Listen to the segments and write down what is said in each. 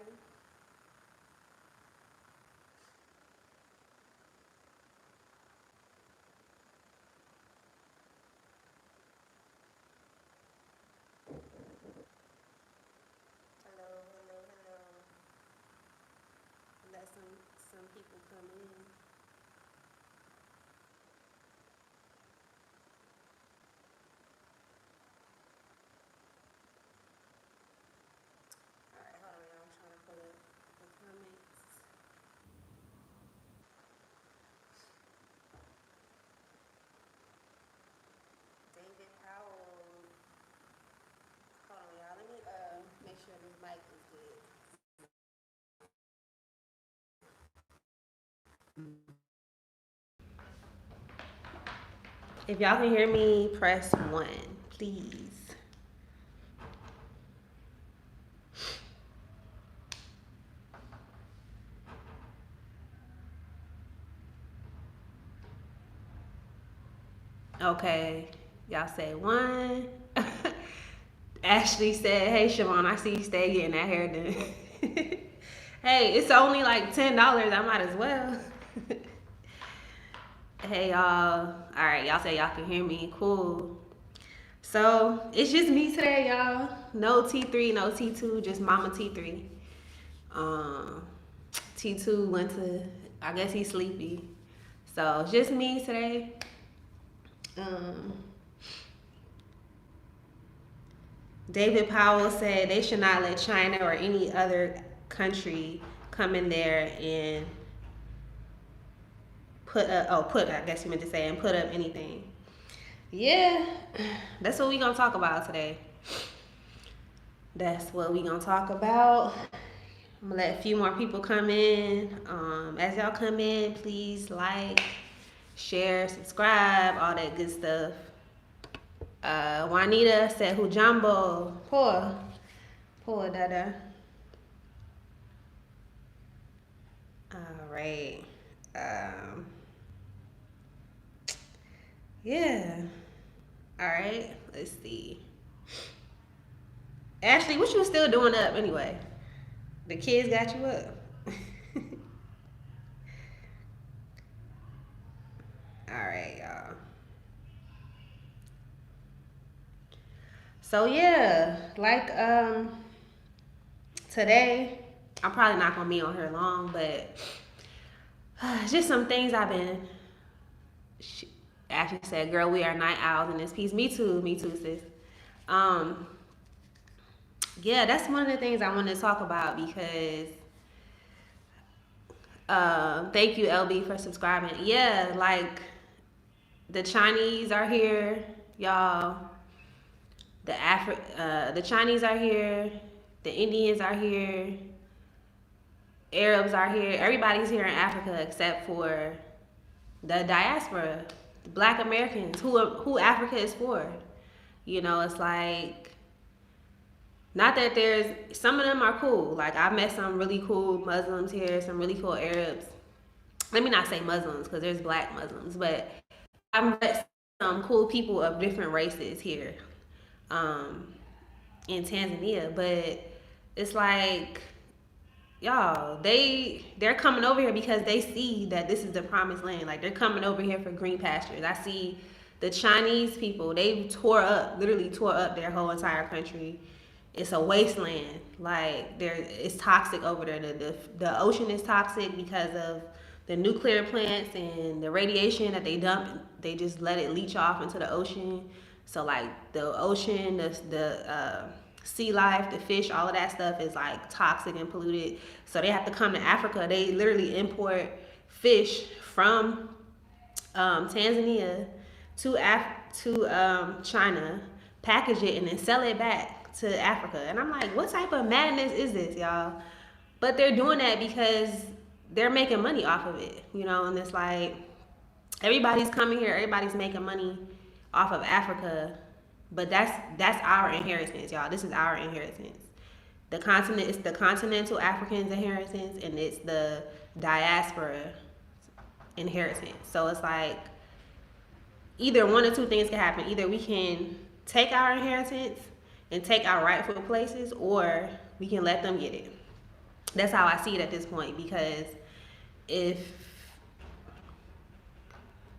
Hello, hello, hello. Let some people come in. All right, hold on, y'all. I'm trying to pull up the comments. David Powell. Hold on, y'all. Let me make sure this mic is good. If y'all can hear me, press 1, please. Okay, y'all say 1. Ashley said, "Hey, Siobhan, I see you stay getting that hair done." Hey, it's only like $10. I might as well. Hey, y'all. All right, y'all say y'all can hear me. Cool. So it's just me today, y'all. No T3, no T2, just Mama T3. Um, T2 went to, I guess he's sleepy. So it's just me today. David Powell said they should not let China or any other country come in there and I guess you meant to say, and put up anything. Yeah, that's what we gonna talk about today. That's what we gonna talk about. I'm gonna let a few more people come in. As y'all come in, please like, share, subscribe, all that good stuff. Juanita said, "Hujambo, poor dada." All right. Um, yeah. All right. Let's see. Ashley, what you still doing up anyway? The kids got you up. All right, y'all. So yeah, like today, I'm probably not gonna be on here long, but just some things I've been. Ashley said, "Girl, we are night owls in this piece." Me too, sis. Um, yeah, that's one of the things I want to talk about because thank you, LB, for subscribing. Yeah, like the Chinese are here, y'all. The Chinese are here. The Indians are here. Arabs are here. Everybody's here in Africa except for the diaspora, the Black Americans, who Africa is for. You know, it's like, not that there's, some of them are cool. Like, I met some really cool Muslims here, some really cool Arabs. Let me not say Muslims because there's Black Muslims, but I've met some cool people of different races here in Tanzania. But it's like, y'all, they're coming over here because they see that this is the promised land. Like, they're coming over here for green pastures. I see the Chinese people, they literally tore up their whole entire country. It's a wasteland. Like, it's toxic over there. The ocean is toxic because of the nuclear plants and the radiation that they dump. They just let it leach off into the ocean. So like the ocean, the sea life, the fish, all of that stuff is like toxic and polluted. So they have to come to Africa. They literally import fish from Tanzania to China, package it, and then sell it back to Africa. And I'm like, what type of madness is this, y'all? But they're doing that because they're making money off of it, you know. And it's like, everybody's coming here, everybody's making money off of Africa, but that's our inheritance, y'all. This is our inheritance. The continent is the continental Africans' inheritance, and it's the diaspora inheritance. So it's like, either one or two things can happen. Either we can take our inheritance and take our rightful places, or we can let them get it. That's how I see it at this point, because if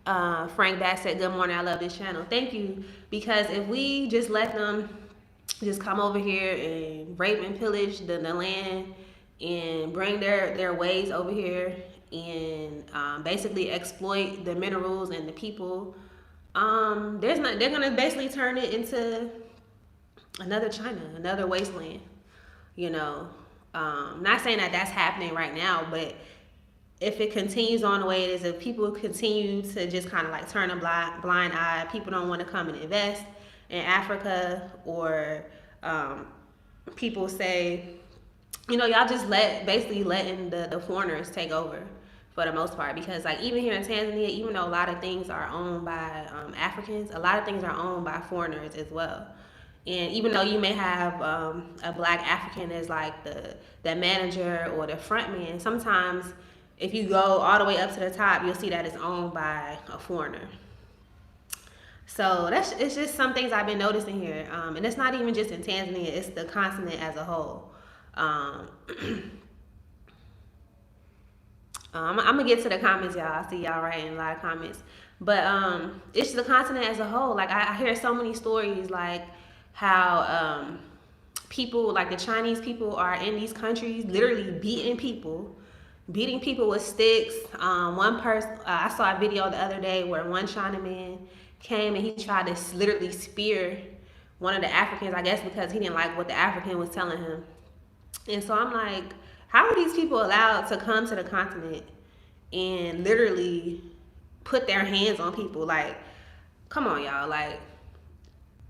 Frank Bass said, "Good morning, I love this channel." Thank you. Because if we just let them just come over here and rape and pillage the land and bring their ways over here and basically exploit the minerals and the people, they're gonna basically turn it into another China, another wasteland. You know, not saying that that's happening right now, but if it continues on the way it is, if people continue to just kind of like turn a blind eye, people don't want to come and invest in Africa, or people say, you know, y'all just basically letting the foreigners take over for the most part. Because like even here in Tanzania, even though a lot of things are owned by Africans, a lot of things are owned by foreigners as well. And even though you may have a black African as like the manager or the front man, sometimes if you go all the way up to the top, you'll see that it's owned by a foreigner. So it's just some things I've been noticing here, and it's not even just in Tanzania; it's the continent as a whole. I'm gonna get to the comments, y'all. I see y'all writing a lot of comments, but it's the continent as a whole. Like I hear so many stories, like how people, like the Chinese people, are in these countries literally beating people with sticks. One person, I saw a video the other day where one Chinaman came and he tried to literally spear one of the Africans, I guess because he didn't like what the African was telling him. And so I'm like, how are these people allowed to come to the continent and literally put their hands on people? Like, come on, y'all. Like,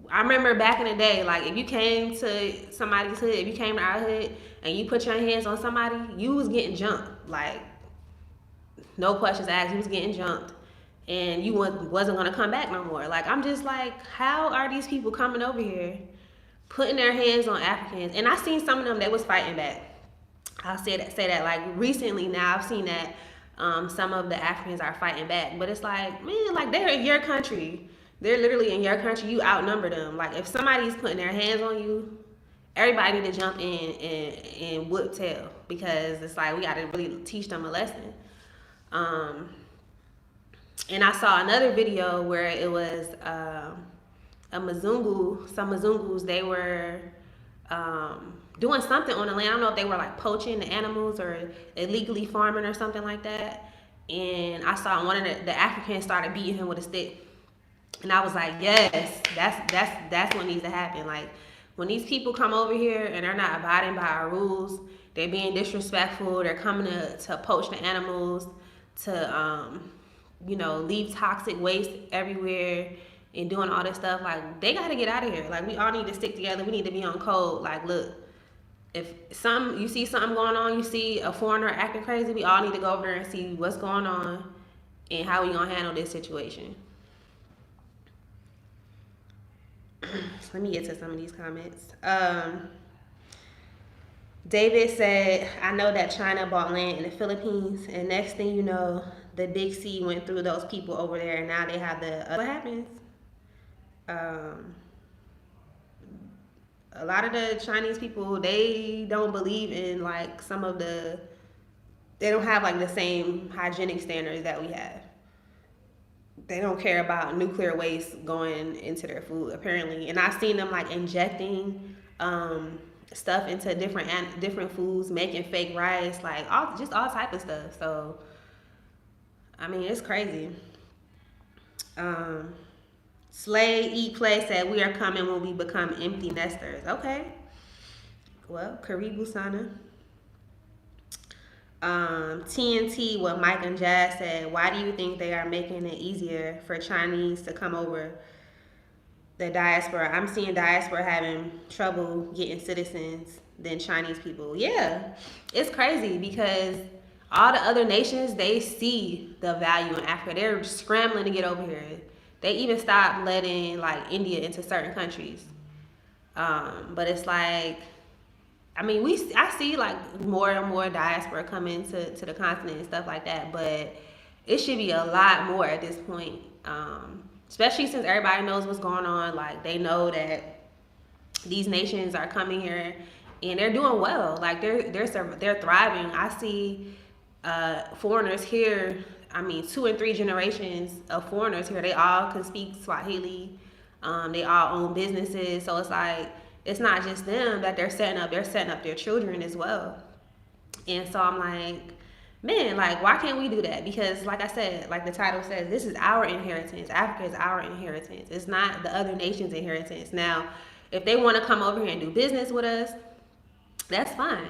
I remember back in the day, like if you came to somebody's hood, if you came to our hood and you put your hands on somebody, you was getting jumped. Like, no questions asked, you was getting jumped. And you wasn't gonna come back no more. Like, I'm just like, how are these people coming over here, putting their hands on Africans? And I seen some of them that was fighting back. I'll say that like recently now I've seen that some of the Africans are fighting back. But it's like, man, like they're in your country. They're literally in your country. You outnumber them. Like if somebody's putting their hands on you, everybody need to jump in and whoop tail, because it's like we got to really teach them a lesson. And I saw another video where it was some Mzungus, they were doing something on the land. I don't know if they were like poaching the animals or illegally farming or something like that. And I saw one of the Africans started beating him with a stick. And I was like, yes, that's what needs to happen. Like when these people come over here and they're not abiding by our rules, they're being disrespectful, they're coming to poach the animals, to leave toxic waste everywhere and doing all this stuff, like they got to get out of here. Like we all need to stick together. We need to be on code. Like, look, if you see something going on, you see a foreigner acting crazy, we all need to go over there and see what's going on and how we gonna handle this situation. Let me get to some of these comments. David said, I know that China bought land in the Philippines, and next thing you know, the big C went through those people over there, and now they have what happens? A lot of the Chinese people, they don't believe in like they don't have like the same hygienic standards that we have. They don't care about nuclear waste going into their food, apparently. And I've seen them like injecting stuff into different foods, making fake rice, like all type of stuff. So, I mean, it's crazy. Slay Eat Play said, we are coming when we become empty nesters. Okay. Well, Karibu Sana. TNT, what Mike and Jazz said, why do you think they are making it easier for Chinese to come over the diaspora? I'm seeing diaspora having trouble getting citizens than Chinese people. Yeah, it's crazy because all the other nations, they see the value in Africa. They're scrambling to get over here. They even stopped letting like India into certain countries. But it's like, I mean, I see like more and more diaspora coming to the continent and stuff like that, but it should be a lot more at this point. Especially since everybody knows what's going on. Like they know that these nations are coming here and they're doing well. Like they're thriving. I see foreigners here. I mean, 2 and 3 generations of foreigners here. They all can speak Swahili. They all own businesses. So it's like it's not just them that they're setting up. They're setting up their children as well. And so I'm like, man, like, why can't we do that? Because, like I said, like the title says, this is our inheritance. Africa is our inheritance. It's not the other nation's inheritance. Now, if they want to come over here and do business with us, that's fine.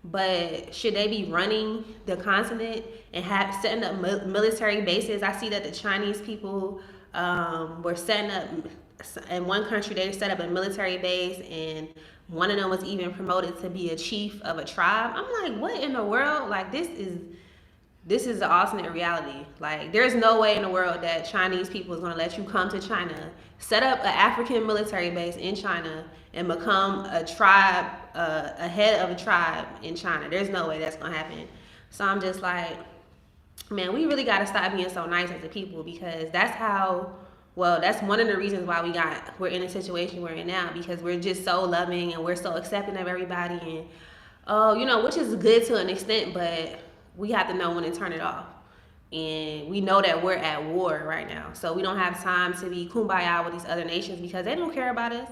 But should they be running the continent and setting up military bases? I see that the Chinese people were setting up, in one country they set up a military base, and one of them was even promoted to be a chief of a tribe. I'm like, what in the world? Like, this is the alternate reality. Like, there's no way in the world that Chinese people is going to let you come to China, set up an African military base in China, and become a tribe, a head of a tribe in China. There's no way that's going to happen. So I'm just like, man, we really got to stop being so nice as a people, because that's one of the reasons why we're in a situation we're in now, because we're just so loving and we're so accepting of everybody, and which is good to an extent, but we have to know when to turn it off. And we know that we're at war right now, so we don't have time to be kumbaya with these other nations, because they don't care about us.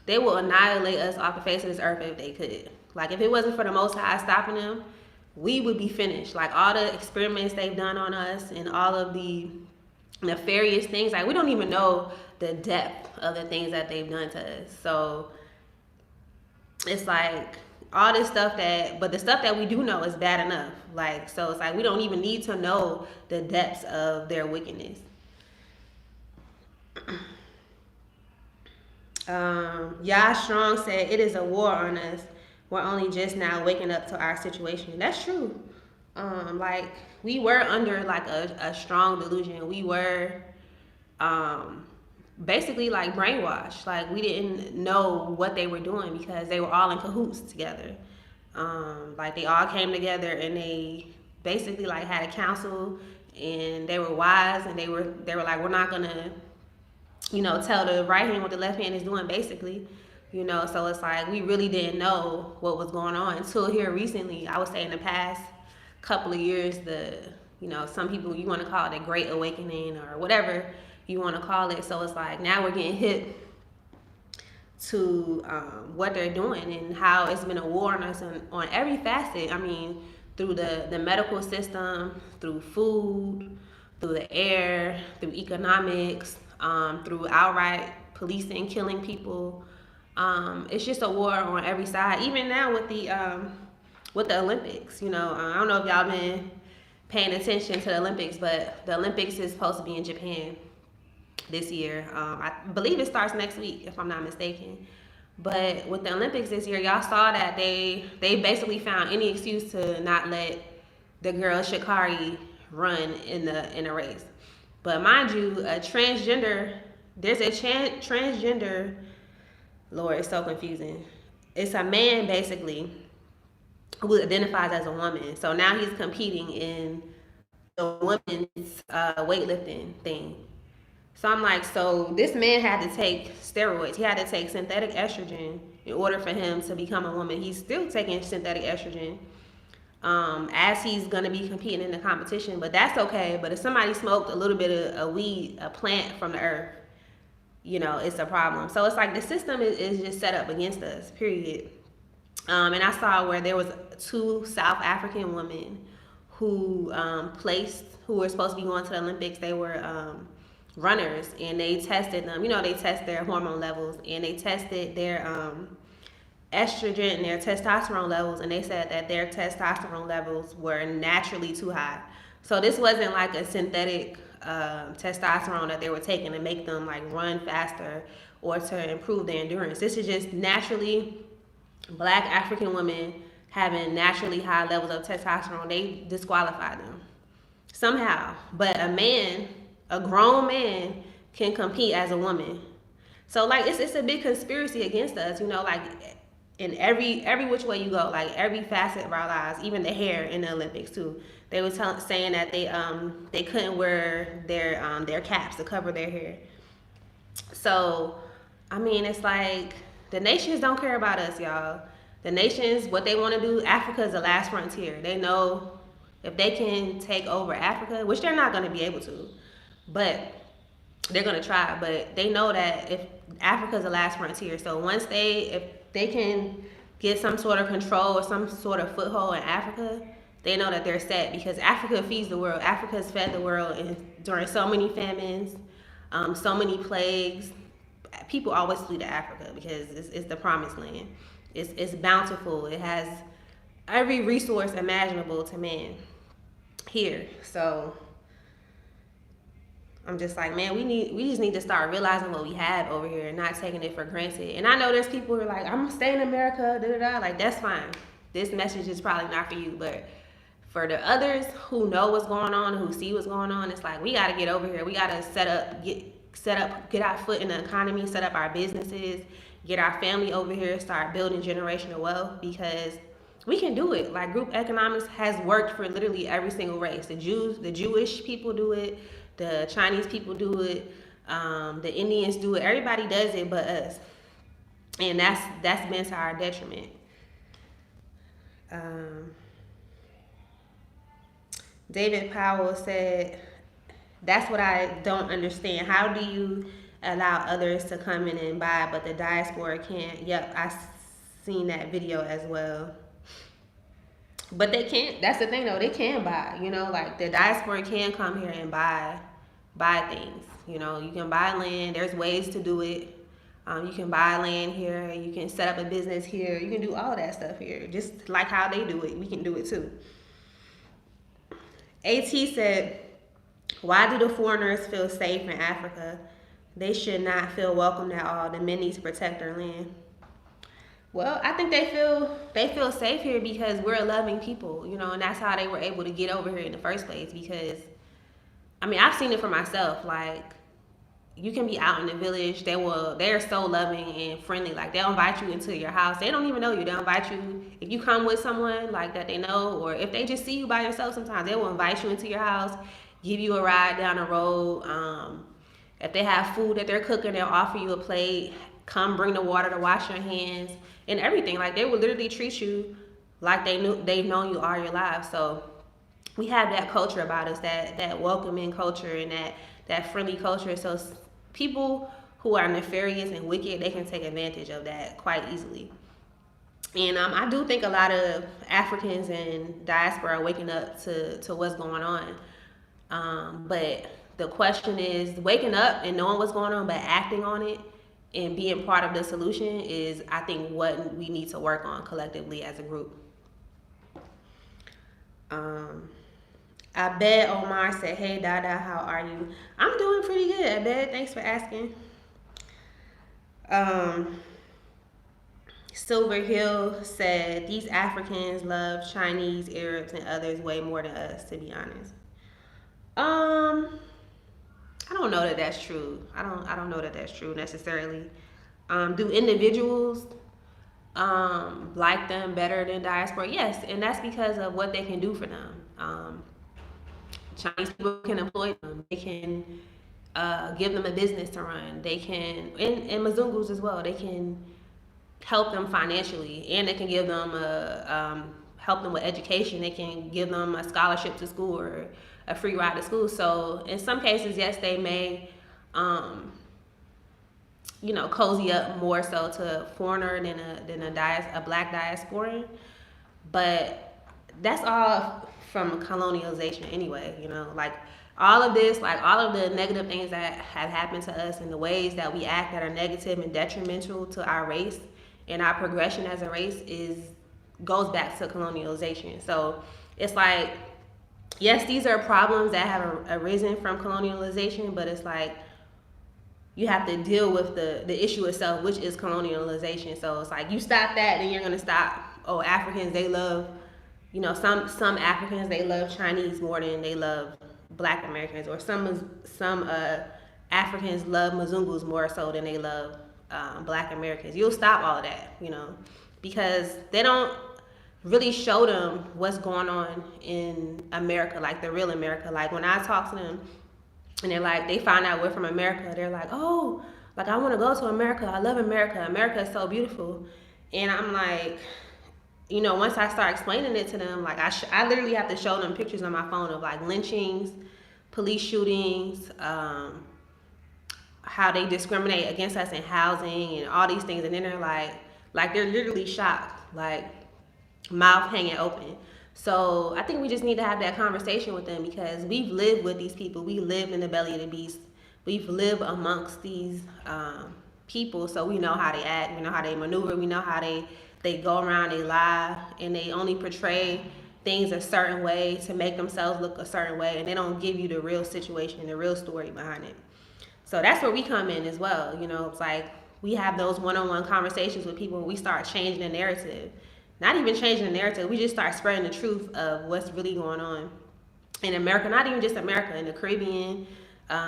They will annihilate us off the face of this earth if they could. Like, if it wasn't for the Most High stopping them, we would be finished. Like, all the experiments they've done on us and all of the nefarious things, like, we don't even know the depth of the things that they've done to us. So it's like all this stuff but the stuff that we do know is bad enough. Like, so it's like we don't even need to know the depths of their wickedness. Yah Strong said, it is a war on us. We're only just now waking up to our situation. That's true. Like, we were under like a strong delusion. We were basically like brainwashed. Like, we didn't know what they were doing because they were all in cahoots together. Like, they all came together and they basically like had a council, and they were wise, and they were like, we're not gonna tell the right hand what the left hand is doing, basically. So it's like we really didn't know what was going on until here recently. I would say in the past couple of years, some people, you want to call it the Great Awakening or whatever you want to call it. So it's like now we're getting hit to what they're doing and how it's been a war on us on every facet. I mean, through the medical system, through food, through the air, through economics, through outright policing, killing people. It's just a war on every side. Even now with the Olympics, I don't know if y'all been paying attention to the Olympics, but the Olympics is supposed to be in Japan this year. I believe it starts next week, if I'm not mistaken. But with the Olympics this year, y'all saw that they basically found any excuse to not let the girl Sha'Carri run in the race. But mind you, there's a transgender, Lord, it's so confusing. It's a man basically who identifies as a woman. So now he's competing in the women's weightlifting thing. So I'm like, so this man had to take steroids. He had to take synthetic estrogen in order for him to become a woman. He's still taking synthetic estrogen as he's going to be competing in the competition. But that's okay. But if somebody smoked a little bit of a weed, a plant from the earth, it's a problem. So it's like the system is just set up against us, period. And I saw where there was 2 South African women who were supposed to be going to the Olympics. They were runners, and they tested them. They test their hormone levels, and they tested their estrogen and their testosterone levels, and they said that their testosterone levels were naturally too high. So this wasn't like a synthetic testosterone that they were taking to make them like run faster or to improve their endurance. This is just naturally Black African women having naturally high levels of testosterone. They disqualified them somehow. But a grown man can compete as a woman. So like it's a big conspiracy against us, like in every which way you go, like every facet of our lives, even the hair in the Olympics too. They were saying that they couldn't wear their caps to cover their hair. So I mean, it's like the nations don't care about us, y'all. the nations, what they want to do, Africa is the last frontier. They know if they can take over Africa, which they're not going to be able to, but they're going to try. But they know that if Africa is the last frontier, so if they can get some sort of control or some sort of foothold in Africa, they know that they're set, because Africa feeds the world. Africa has fed the world during so many famines, so many plagues. People always flee to Africa because it's the promised land. It's bountiful. It has every resource imaginable to man here. So I'm just like, man, we just need to start realizing what we have over here and not taking it for granted. And I know there's people who are like, I'm staying in America, da da da. Like, that's fine. This message is probably not for you, but for the others who know what's going on, who see what's going on, it's like, we got to get over here. We got to get our foot in the economy, set up our businesses, get our family over here, start building generational wealth, because we can do it. Like, group economics has worked for literally every single race. The Jewish people do it. The Chinese people do it. The Indians do it. Everybody does it but us. And that's been to our detriment. David Powell said, that's what I don't understand. How do you allow others to come in and buy, but the diaspora can't? Yep, I seen that video as well. But they can't. That's the thing, though. They can buy. Like, the diaspora can come here and buy things. You can buy land. There's ways to do it. You can buy land here. You can set up a business here. You can do all that stuff here. Just like how they do it, we can do it too. AT said, why do the foreigners feel safe in Africa? They should not feel welcomed at all. The men need to protect their land. Well, I think they feel safe here because we're a loving people, and that's how they were able to get over here in the first place. Because, I've seen it for myself. Like, you can be out in the village, they're so loving and friendly. Like, they'll invite you into your house. They don't even know you. They'll invite you, if you come with someone like that they know, or if they just see you by yourself sometimes, they will invite you into your house, give you a ride down the road. If they have food that they're cooking, they'll offer you a plate, come bring the water to wash your hands and everything. Like, they will literally treat you like they've known you all your lives. So we have that culture about us, that welcoming culture and that friendly culture. So people who are nefarious and wicked, they can take advantage of that quite easily. And I do think a lot of Africans and diaspora are waking up to what's going on. But the question is, waking up and knowing what's going on, but acting on it and being part of the solution is, I think, what we need to work on collectively as a group. I bet Omar said, hey, Dada, how are you? I'm doing pretty good, I bet. Thanks for asking. Silver Hill said, these Africans love Chinese, Arabs, and others way more than us, to be honest. I don't know that that's true. I don't know that that's true necessarily. Do individuals like them better than diaspora? Yes, and that's because of what they can do for them. Chinese people can employ them. They can give them a business to run. They can, and Mzungus as well, they can help them financially, and they can give them help them with education. They can give them a scholarship to school or a free ride to school. So in some cases, yes, they may cozy up more so to a foreigner than a black diasporan. But that's all from colonialization anyway, like all of this, like all of the negative things that have happened to us and the ways that we act that are negative and detrimental to our race and our progression as a race goes back to colonialization. So it's like, yes, these are problems that have arisen from colonialization, but it's like you have to deal with the issue itself, which is colonialization. So it's like, you stop that, then you're gonna stop. Oh, Africans, they love, some Africans, they love Chinese more than they love Black Americans, or some Africans love Mzungus more so than they love Black Americans. You'll stop all of that, because they don't really show them what's going on in America, like the real America. Like, when I talk to them and they're like, they find out we're from America, they're like, oh, like, I want to go to America. I love America. America is so beautiful. And I'm like, you know, once I start explaining it to them, like I literally have to show them pictures on my phone of like lynchings, police shootings, how they discriminate against us in housing and all these things, and then they're like they're literally shocked, like mouth hanging open. So I think we just need to have that conversation with them because we've lived with these people. We lived in the belly of the beast. We've lived amongst these people, so we know how they act. We know how they maneuver. We know how they go around, they lie, and they only portray things a certain way to make themselves look a certain way, and they don't give you the real situation, the real story behind it. So that's where we come in as well. You know, it's like we have those one-on-one conversations with people. We start changing the narrative. Not even changing the narrative. We just start spreading the truth of what's really going on in America. Not even just America, in the Caribbean,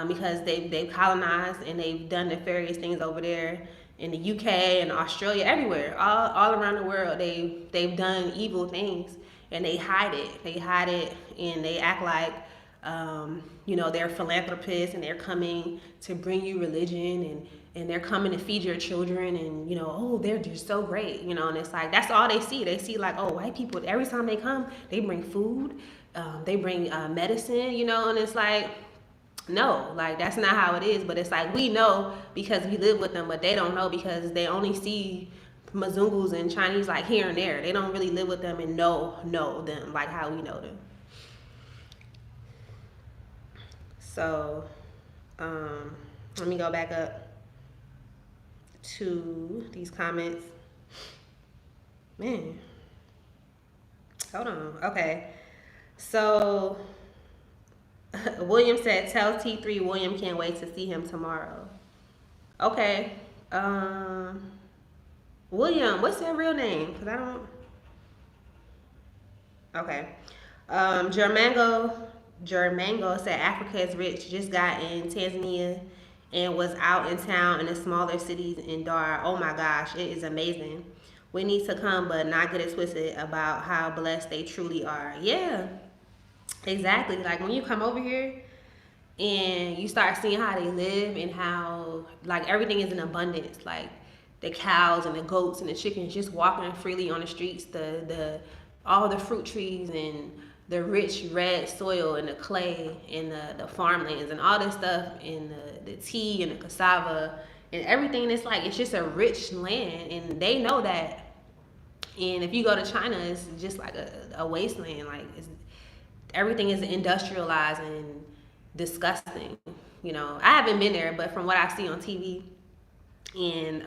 because they've colonized and they've done nefarious things over there. In the UK and Australia, everywhere, all around the world, they've done evil things and they hide it. They hide it and they act like you know, they're philanthropists and they're coming to bring you religion and they're coming to feed your children and, you know, oh, they're just so great, you know, and it's like, that's all they see. They see like, oh, white people, every time they come, they bring food, they bring medicine, you know, and it's like, no, like that's not how it is. But it's like, we know because we live with them, but they don't know because they only see Mzungus and Chinese like here and there. They don't really live with them and know them like how we know them. So, let me go back up to these comments. Man, hold on. Okay, so William said, "Tell T3 William can't wait to see him tomorrow." Okay, William, what's your real name? Cause I don't. Okay, Germango said Africa is rich. Just got in Tanzania and was out in town in the smaller cities in Dar. Oh my gosh, it is amazing. We need to come, but not get it twisted about how blessed they truly are. Yeah, exactly. Like when you come over here and you start seeing how they live and how like everything is in abundance. Like the cows and the goats and the chickens just walking freely on the streets. The all the fruit trees and the rich red soil and the clay and the farmlands and all this stuff and the tea and the cassava and everything. It's like it's just a rich land and they know that. And if you go to China, it's just like a wasteland. Like everything is industrialized and disgusting. You know, I haven't been there, but from what I see on TV and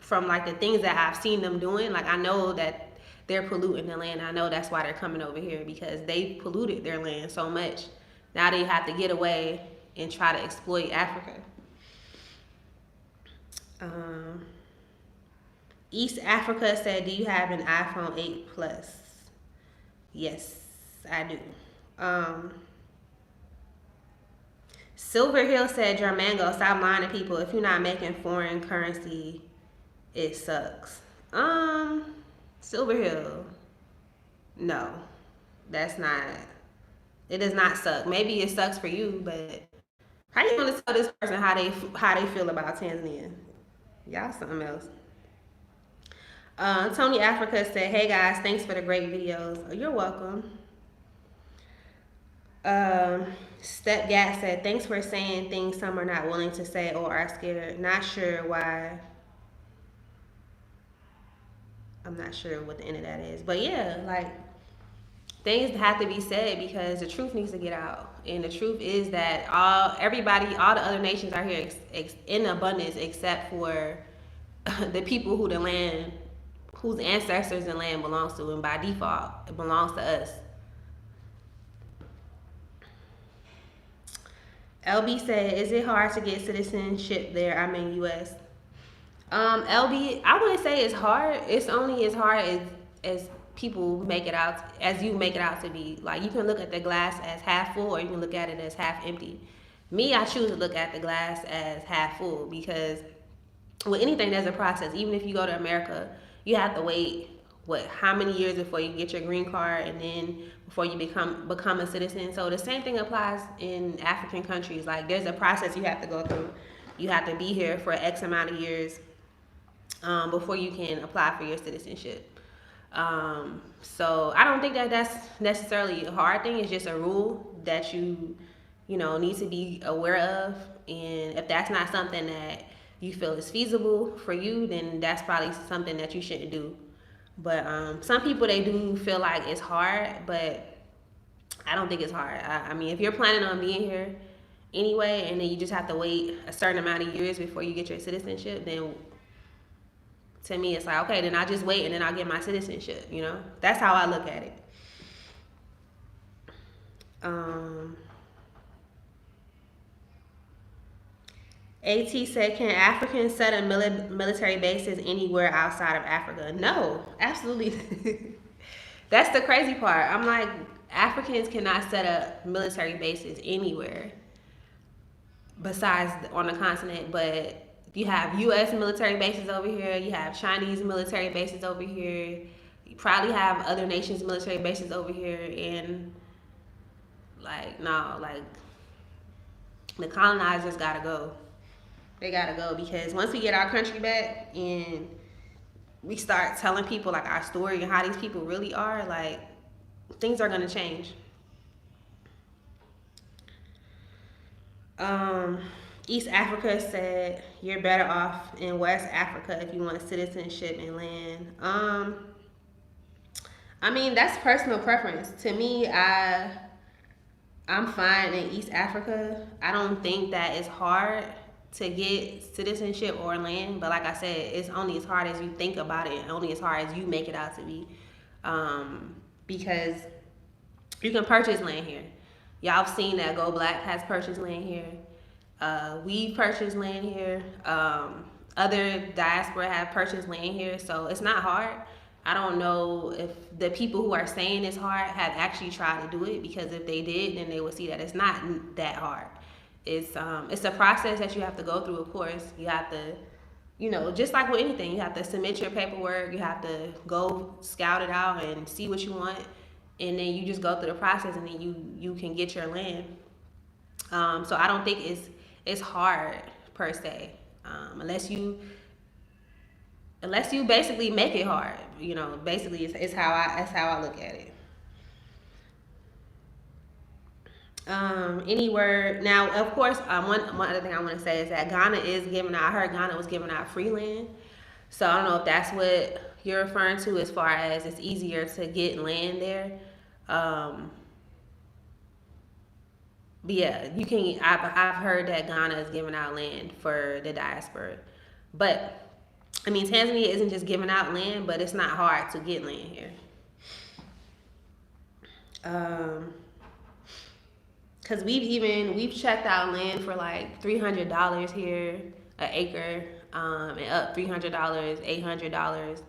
from like the things that I've seen them doing, like I know that they're polluting the land. I know that's why they're coming over here because they polluted their land so much. Now they have to get away and try to exploit Africa. East Africa said, "Do you have an iPhone 8 Plus?" Yes, I do. Silver Hill said, "Germango, stop lying to people. If you're not making foreign currency, it sucks." Silver Hill, no, that's not. It does not suck. Maybe it sucks for you, but how you gonna tell this person how they feel about Tanzania? Y'all something else. Tony Africa said, "Hey guys, thanks for the great videos." Oh, you're welcome. Step Gat said, "Thanks for saying things some are not willing to say or are scared. Not sure why." I'm not sure what the end of that is, but yeah, like things have to be said because the truth needs to get out, and the truth is that all the other nations are here in abundance except for the people who the land, whose ancestors the land belongs to, and by default it belongs to us. LB said, "Is it hard to get citizenship there? I'm in U.S." LB, I wouldn't say it's hard. It's only as hard as people make it out, as you make it out to be. Like you can look at the glass as half full, or you can look at it as half empty. Me, I choose to look at the glass as half full because with anything, there's a process. Even if you go to America, you have to wait how many years before you get your green card, and then before you become a citizen. So the same thing applies in African countries. Like there's a process you have to go through. You have to be here for X amount of years before you can apply for your citizenship. So I don't think that that's necessarily a hard thing. It's just a rule that you know, need to be aware of. And if that's not something that you feel is feasible for you, then that's probably something that you shouldn't do. But some people, they do feel like it's hard, but I don't think it's hard. I mean, if you're planning on being here anyway, and then you just have to wait a certain amount of years before you get your citizenship, then to me it's like, okay, then I'll just wait and then I'll get my citizenship. You know, that's how I look at it. Um, At said, can Africans set up military bases anywhere outside of Africa? No, absolutely. That's the crazy part. I'm like, Africans cannot set up military bases anywhere besides on the continent, but you have U.S. military bases over here, you have Chinese military bases over here, you probably have other nations' military bases over here, and like, no, like, the colonizers gotta go. They gotta go, because once we get our country back and we start telling people like our story and how these people really are, like, things are gonna change. Um, East Africa said you're better off in West Africa if you want citizenship and land. I mean, that's personal preference. To me, I'm fine in East Africa. I don't think that it's hard to get citizenship or land, but like I said, it's only as hard as you think about it, and only as hard as you make it out to be. Because you can purchase land here. Y'all have seen that Go Black has purchased land here. We purchased land here. Other diaspora have purchased land here, so it's not hard. I don't know if the people who are saying it's hard have actually tried to do it, because if they did, then they would see that it's not that hard. It's a process that you have to go through. Of course, you have to, you know, just like with anything, you have to submit your paperwork. You have to go scout it out and see what you want, and then you just go through the process, and then you can get your land. So I don't think it's hard per se, unless you basically make it hard. You know, basically it's how I look at it. Any word now? Of course, one other thing I want to say is that Ghana is giving out. I heard Ghana was giving out free land, so I don't know if that's what you're referring to as far as it's easier to get land there. Um, but yeah, you can. I've heard that Ghana is giving out land for the diaspora, but I mean, Tanzania isn't just giving out land, but it's not hard to get land here. Cause we've checked out land for like $300 here an acre, and up $300, $800 an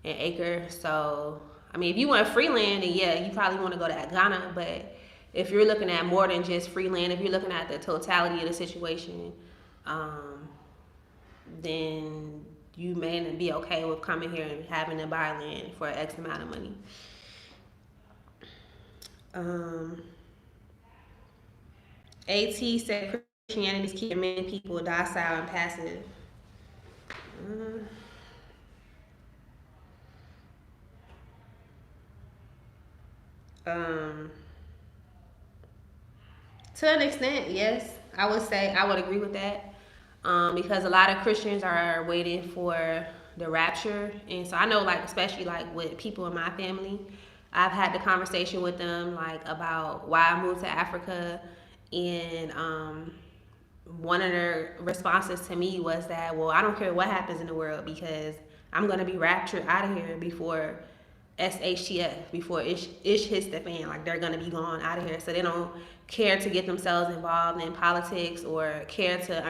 acre. So I mean, if you want free land, then yeah, you probably want to go to Ghana. But if you're looking at more than just free land, if you're looking at the totality of the situation, um, then you may be okay with coming here and having to buy land for X amount of money. At said Christianity is keeping many people docile and passive. Um, to an extent, yes, I would say I would agree with that, because a lot of Christians are waiting for the rapture, and so I know, like, especially like with people in my family, I've had the conversation with them like about why I moved to Africa, and one of their responses to me was that, well, I don't care what happens in the world, because I'm gonna be raptured out of here before SHTF, before ish hits the fan. Like, they're gonna be gone out of here, so they don't care to get themselves involved in politics or care to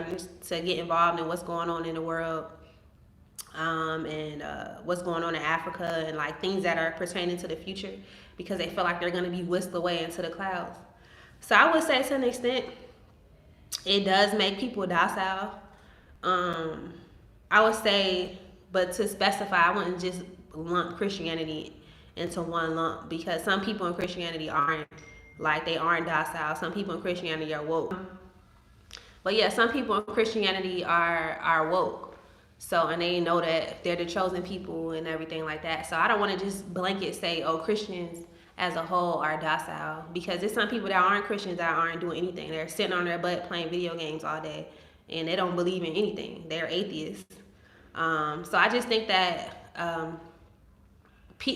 get involved in what's going on in the world, and what's going on in Africa, and like things that are pertaining to the future, because they feel like they're gonna be whisked away into the clouds. So I would say to an extent, it does make people docile. I would say, but to specify, I wouldn't just lump Christianity into one lump, because some people in Christianity aren't docile. Some people in Christianity are woke. But yeah, some people in Christianity are woke. So, and they know that they're the chosen people and everything like that. So I don't want to just blanket say, oh, Christians as a whole are docile, because there's some people that aren't Christians that aren't doing anything. They're sitting on their butt playing video games all day, and they don't believe in anything. They're atheists. So I just think that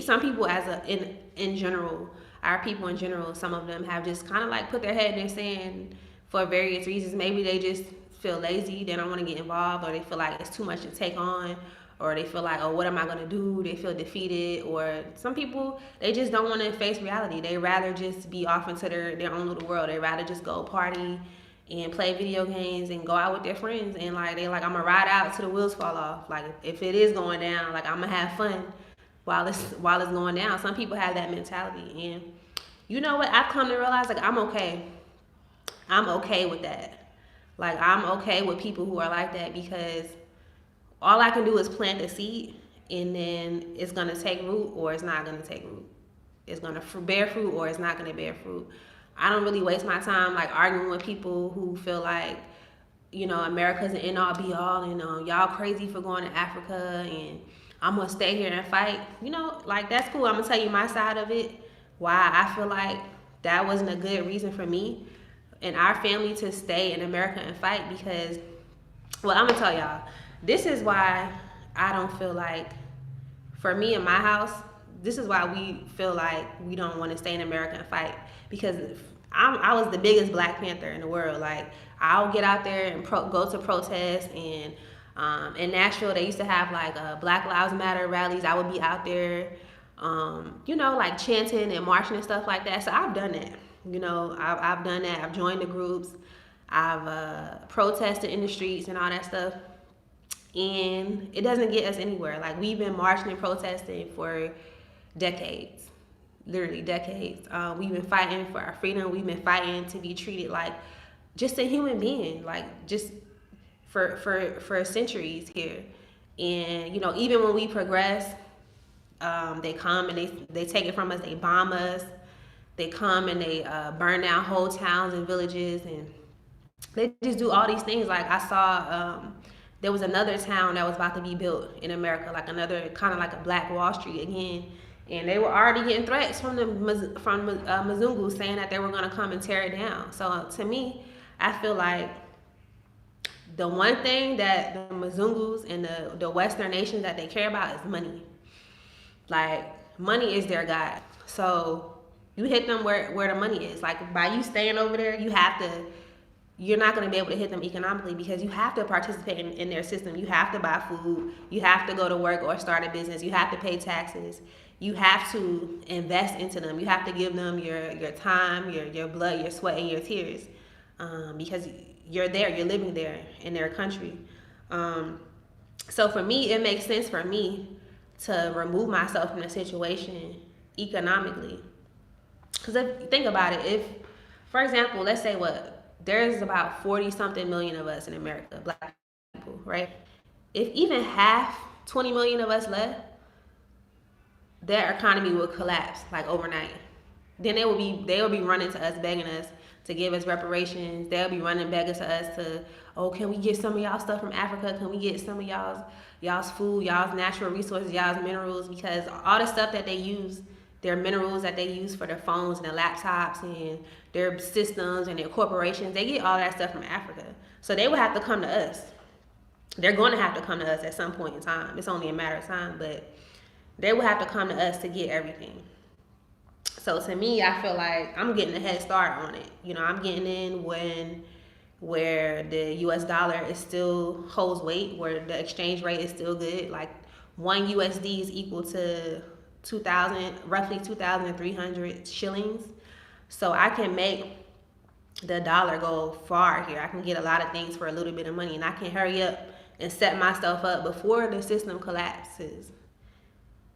some people, in general, our people in general, some of them have just kind of like put their head in the sand for various reasons. Maybe they just feel lazy, they don't want to get involved, or they feel like it's too much to take on, or they feel like, oh, what am I going to do? They feel defeated. Or some people, they just don't want to face reality. They rather just be off into their own little world. They rather just go party and play video games and go out with their friends, and like they like, I'm gonna ride out till the wheels fall off. Like if it is going down, like I'm gonna have fun while it's going down. Some people have that mentality, and you know what? I've come to realize, like, I'm okay. I'm okay with that. Like, I'm okay with people who are like that, because all I can do is plant the seed, and then it's gonna take root or it's not gonna take root. It's gonna bear fruit or it's not gonna bear fruit. I don't really waste my time like arguing with people who feel like, America's an end all be all, and y'all crazy for going to Africa, and I'm gonna stay here and fight. Like, that's cool. I'm gonna tell you my side of it. Why I feel like that wasn't a good reason for me and our family to stay in America and fight, because, well, I'm gonna tell y'all, this is why I don't feel like, for me in my house, this is why we feel like we don't want to stay in America and fight, because I was the biggest Black Panther in the world. Like, I'll get out there and go to protests, and in Nashville they used to have like Black Lives Matter rallies. I would be out there, like chanting and marching and stuff like that. So I've done that. I've done that. I've joined the groups. I've protested in the streets and all that stuff. And it doesn't get us anywhere. Like, we've been marching and protesting for decades, literally decades. We've been fighting for our freedom. We've been fighting to be treated like just a human being, like just for centuries here. And even when we progress, they come and they take it from us. They bomb us. They come and they burn down whole towns and villages, and they just do all these things. Like, I saw there was another town that was about to be built in America, like another kind of like a Black Wall Street again, and they were already getting threats from Mzungus saying that they were going to come and tear it down. So to me, I feel like the one thing that the Mzungus and the Western nations that they care about is money. Like, money is their God. So you hit them where the money is. Like, by you staying over there, you're not going to be able to hit them economically, because you have to participate in their system. You have to buy food. You have to go to work or start a business. You have to pay taxes. You have to invest into them. You have to give them your time, your blood, your sweat, and your tears, because you're there. You're living there in their country. So for me, it makes sense for me to remove myself from the situation economically. Because if you think about it, if, for example, let's say there's about 40-something million of us in America, Black people, right? If even half, 20 million of us left, their economy would collapse like overnight. Then they will be running to us, begging us to give us reparations. They'll be running, begging to us to, oh, can we get some of y'all stuff from Africa? Can we get some of y'all's food, y'all's natural resources, y'all's minerals? Because all the stuff that they use, their minerals that they use for their phones and their laptops and their systems and their corporations, they get all that stuff from Africa. So they would have to come to us. They're going to have to come to us at some point in time. It's only a matter of time, but they will have to come to us to get everything. So to me, I feel like I'm getting a head start on it. I'm getting in where the US dollar is still holds weight, where the exchange rate is still good. Like, 1 USD is equal to roughly 2,300 shillings. So I can make the dollar go far here. I can get a lot of things for a little bit of money, and I can hurry up and set myself up before the system collapses.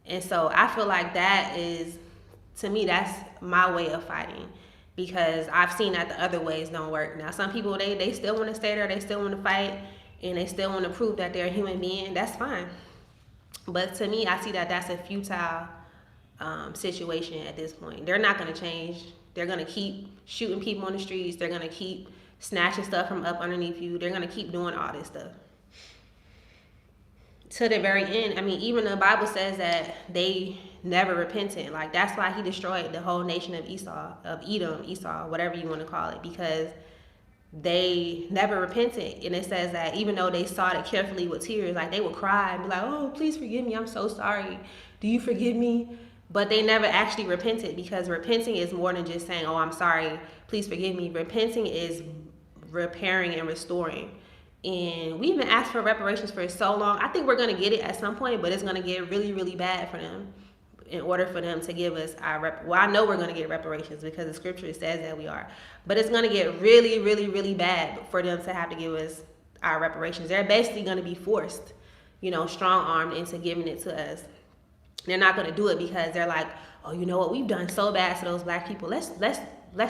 And so I feel like to me, that's my way of fighting, because I've seen that the other ways don't work. Now, some people, they still want to stay there, they still want to fight, and they still want to prove that they're a human being. That's fine. But to me, I see that that's a futile situation at this point. They're not going to change. They're going to keep shooting people on the streets. They're going to keep snatching stuff from up underneath you. They're going to keep doing all this stuff. to the very end. I mean, even the Bible says that they never repented. Like that's why he destroyed the whole nation of Esau, whatever you want to call it, because they never repented. And it says that even though they sought it carefully with tears, like they would cry and be like, "Oh, please forgive me. I'm so sorry. Do you forgive me?" But they never actually repented, because repenting is more than just saying, "Oh, I'm sorry. Please forgive me." Repenting is repairing and restoring. And we've been asked for reparations for so long. I think we're going to get it at some point, but it's going to get really, really bad for them in order for them to give us well, I know we're going to get reparations because the scripture says that we are, but it's going to get really, really, really bad for them to have to give us our reparations. They're basically going to be forced, strong armed into giving it to us. They're not going to do it because they're like, "Oh, you know what, we've done so bad to those black people. Let's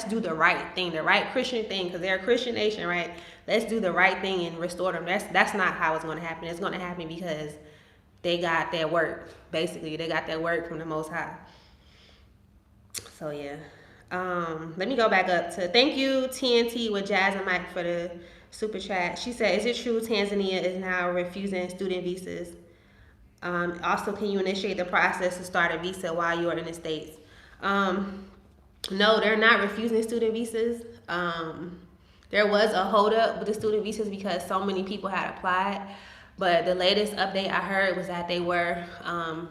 do the right thing, the right Christian thing, because they're a Christian nation, right? Let's do the right thing and restore them." That's not how it's going to happen. It's going to happen because they got their work. Basically, they got their work from the Most High. So yeah. Let me go back up to thank you TNT with Jazz and Mike for the super chat. She said, "Is it true Tanzania is now refusing student visas? Also, can you initiate the process to start a visa while you are in the States?" No, they're not refusing student visas. There was a holdup with the student visas because so many people had applied. But the latest update I heard was that they were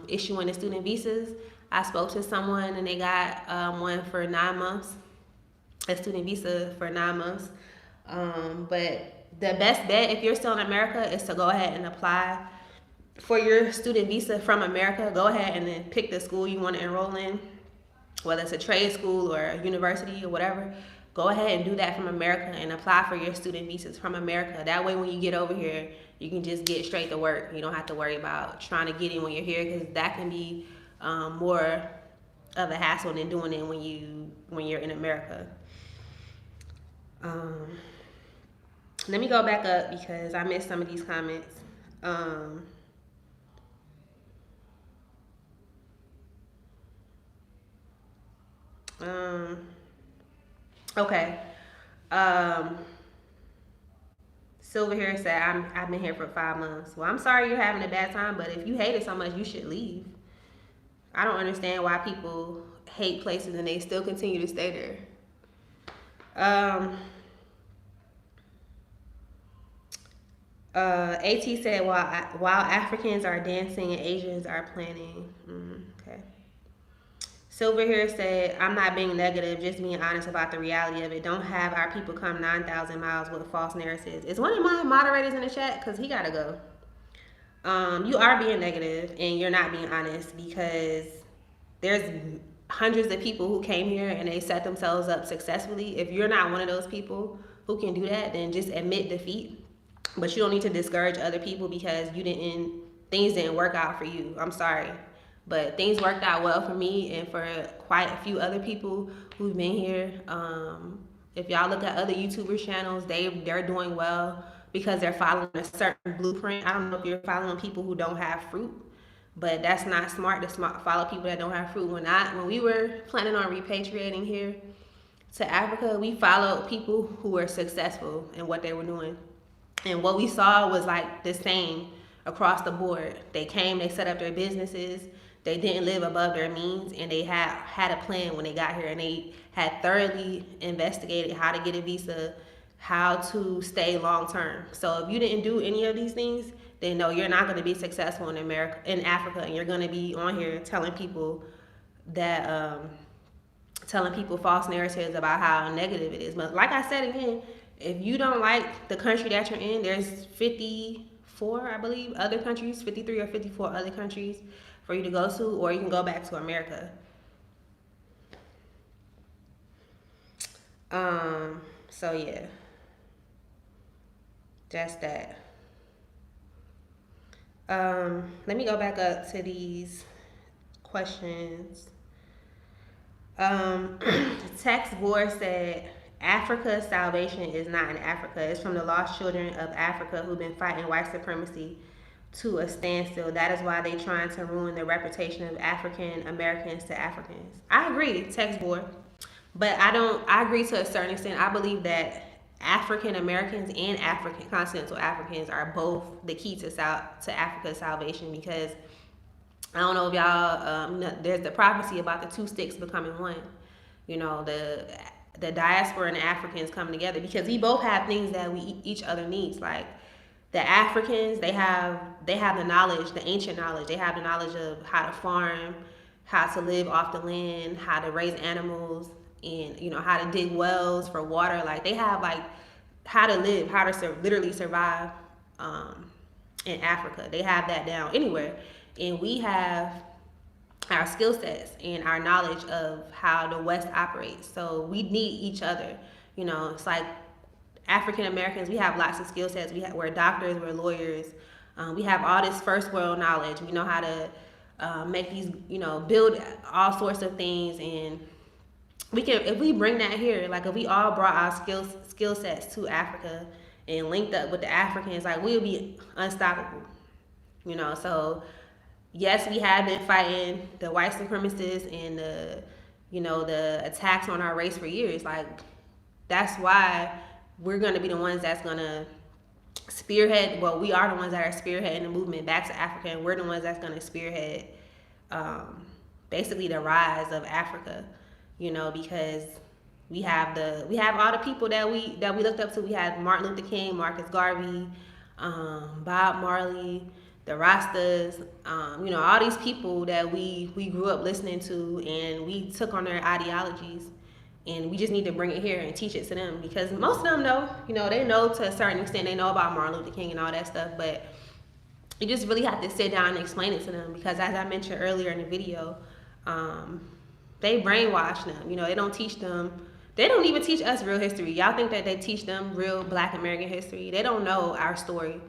issuing the student visas. I spoke to someone and they got one for 9 months, a student visa for 9 months. But the best bet if you're still in America is to go ahead and apply for your student visa from America. Go ahead and then pick the school you want to enroll in, whether it's a trade school or a university or whatever. Go ahead and do that from America and apply for your student visas from America. That way when you get over here, you can just get straight to work. You don't have to worry about trying to get in when you're here, because that can be more of a hassle than doing it when you're in America. Let me go back up because I missed some of these comments. Okay. Silver here said, I've been here for 5 months. Well, I'm sorry you're having a bad time, but if you hate it so much, you should leave. I don't understand why people hate places and they still continue to stay there. AT said, while Africans are dancing and Asians are planning. Okay. Silver here said, I'm not being negative, just being honest about the reality of it. Don't have our people come 9,000 miles with false narratives. Is one of my moderators in the chat? Because he got to go. You are being negative and you're not being honest, because there's hundreds of people who came here and they set themselves up successfully. If you're not one of those people who can do that, then just admit defeat. But you don't need to discourage other people because things didn't work out for you. I'm sorry. But things worked out well for me and for quite a few other people who've been here. If y'all look at other YouTubers' channels, they're doing well because they're following a certain blueprint. I don't know if you're following people who don't have fruit, but that's not smart to follow people that don't have fruit. When we were planning on repatriating here to Africa, we followed people who were successful in what they were doing. And what we saw was like the same across the board. They came, they set up their businesses, they didn't live above their means, and they had a plan when they got here, and they had thoroughly investigated how to get a visa, how to stay long term. So if you didn't do any of these things, then no, you're not going to be successful in Africa, and you're going to be on here telling people false narratives about how negative it is. But like I said again, if you don't like the country that you're in, there's 54, I believe, other countries, 53 or 54 other countries for you to go to, or you can go back to America. So yeah, that's that. Let me go back up to these questions. Text board said, Africa's salvation is not in Africa. It's from the lost children of Africa who've been fighting white supremacy to a standstill. That is why they're trying to ruin the reputation of African Americans to Africans. I agree, text board. But I agree to a certain extent. I believe that African Americans and African continental Africans are both the key to Africa's salvation, because I don't know if y'all there's the prophecy about the two sticks becoming one. You know, the diaspora and the Africans coming together, because we both have things that we each other needs. Like the Africans, they have the knowledge, the ancient knowledge. They have the knowledge of how to farm, how to live off the land, how to raise animals, and how to dig wells for water. Like they have like how to live, how to literally survive in Africa. They have that down anywhere, and we have our skill sets and our knowledge of how the West operates. So we need each other. It's like African Americans, we have lots of skill sets. We're doctors, we're lawyers. We have all this first world knowledge. We know how to make these, build all sorts of things. And we can, if we bring that here, like if we all brought our skill sets to Africa and linked up with the Africans, like we'll be unstoppable. So yes, we have been fighting the white supremacists and the attacks on our race for years. Like that's why we're going to be the ones that's going to spearhead. Well, we are the ones that are spearheading the movement back to Africa, and we're the ones that's going to spearhead basically the rise of Africa. Because we have all the people that we looked up to. We had Martin Luther King, Marcus Garvey, Bob Marley, the Rastas, all these people that we grew up listening to, and we took on their ideologies, and we just need to bring it here and teach it to them, because most of them know, they know to a certain extent, they know about Martin Luther King and all that stuff, but you just really have to sit down and explain it to them, because as I mentioned earlier in the video, they brainwash them. They don't teach them. They don't even teach us real history. Y'all think that they teach them real Black American history. They don't know our story.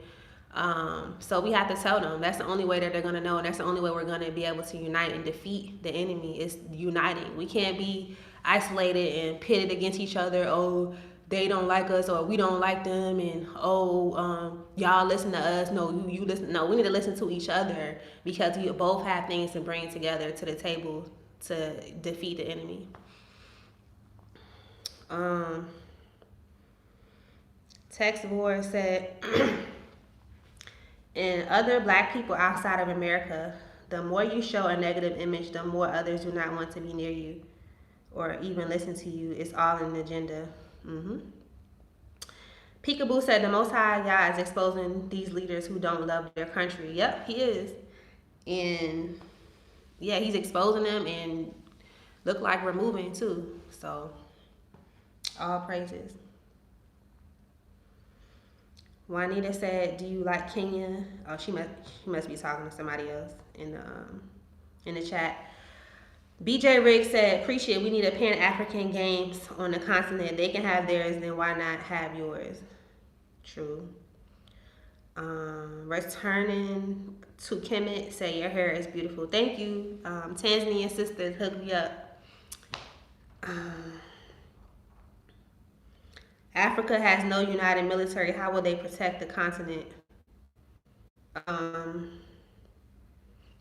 So we have to tell them. That's the only way that they're going to know, and that's the only way we're going to be able to unite and defeat the enemy, is uniting. We can't be isolated and pitted against each other. Oh, they don't like us, or we don't like them, and y'all listen to us. No, you listen. No, we need to listen to each other, because we both have things to bring together to the table to defeat the enemy. Text board said, and other Black people outside of America, the more you show a negative image, the more others do not want to be near you or even listen to you. It's all an agenda. Peekaboo said, the Most High Yah is exposing these leaders who don't love their country. Yep, he is. And yeah, he's exposing them, and look like we're moving too. So all praises. Juanita said, do you like Kenya? Oh, she must be talking to somebody else in the chat. BJ Rick said, appreciate, we need a Pan-African Games on the continent. They can have theirs, then why not have yours? True. Returning to Kemet say, your hair is beautiful. Thank you. Tanzania sisters, hook me up. Africa has no united military. How will they protect the continent?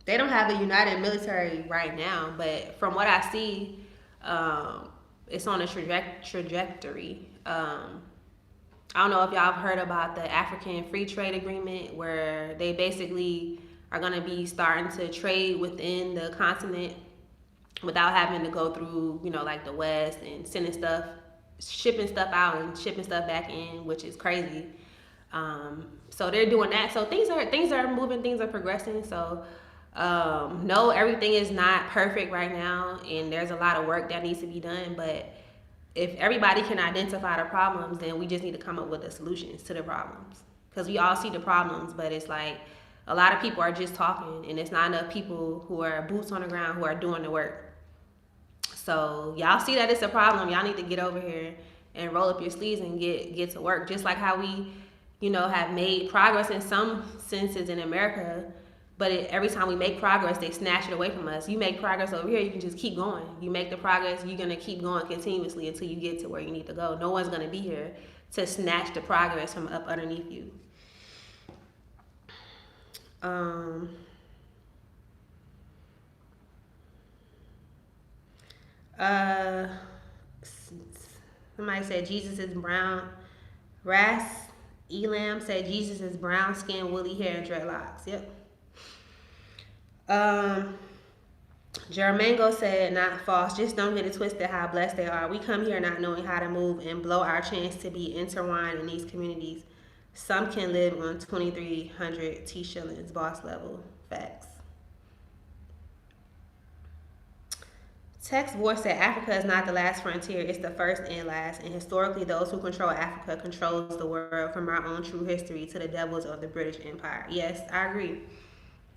They don't have a united military right now, but from what I see, it's on a trajectory. I don't know if y'all have heard about the African Free Trade Agreement, where they basically are going to be starting to trade within the continent without having to go through, like the West, and sending stuff, shipping stuff out and shipping stuff back in, which is crazy. So they're doing that. So things are moving, things are progressing. So no, everything is not perfect right now, and there's a lot of work that needs to be done. But if everybody can identify the problems, then we just need to come up with the solutions to the problems. Because we all see the problems, but it's like a lot of people are just talking, and it's not enough people who are boots on the ground who are doing the work. So y'all see that it's a problem. Y'all need to get over here and roll up your sleeves and get to work. Just like how we, have made progress in some senses in America, but every time we make progress, they snatch it away from us. You make progress over here, you can just keep going. You make the progress, you're going to keep going continuously until you get to where you need to go. No one's going to be here to snatch the progress from up underneath you. Somebody said Jesus is brown. Ras Elam said Jesus is brown skin, woolly hair, and dreadlocks. Yep. Jermango said, not false. Just don't get it twisted how blessed they are. We come here not knowing how to move and blow our chance to be intertwined in these communities. Some can live on 2,300 T shillings, boss level. Facts. Tex Voice said Africa is not the last frontier, it's the first and last. And historically, those who control Africa controls the world from our own true history to the devils of the British Empire. Yes, I agree.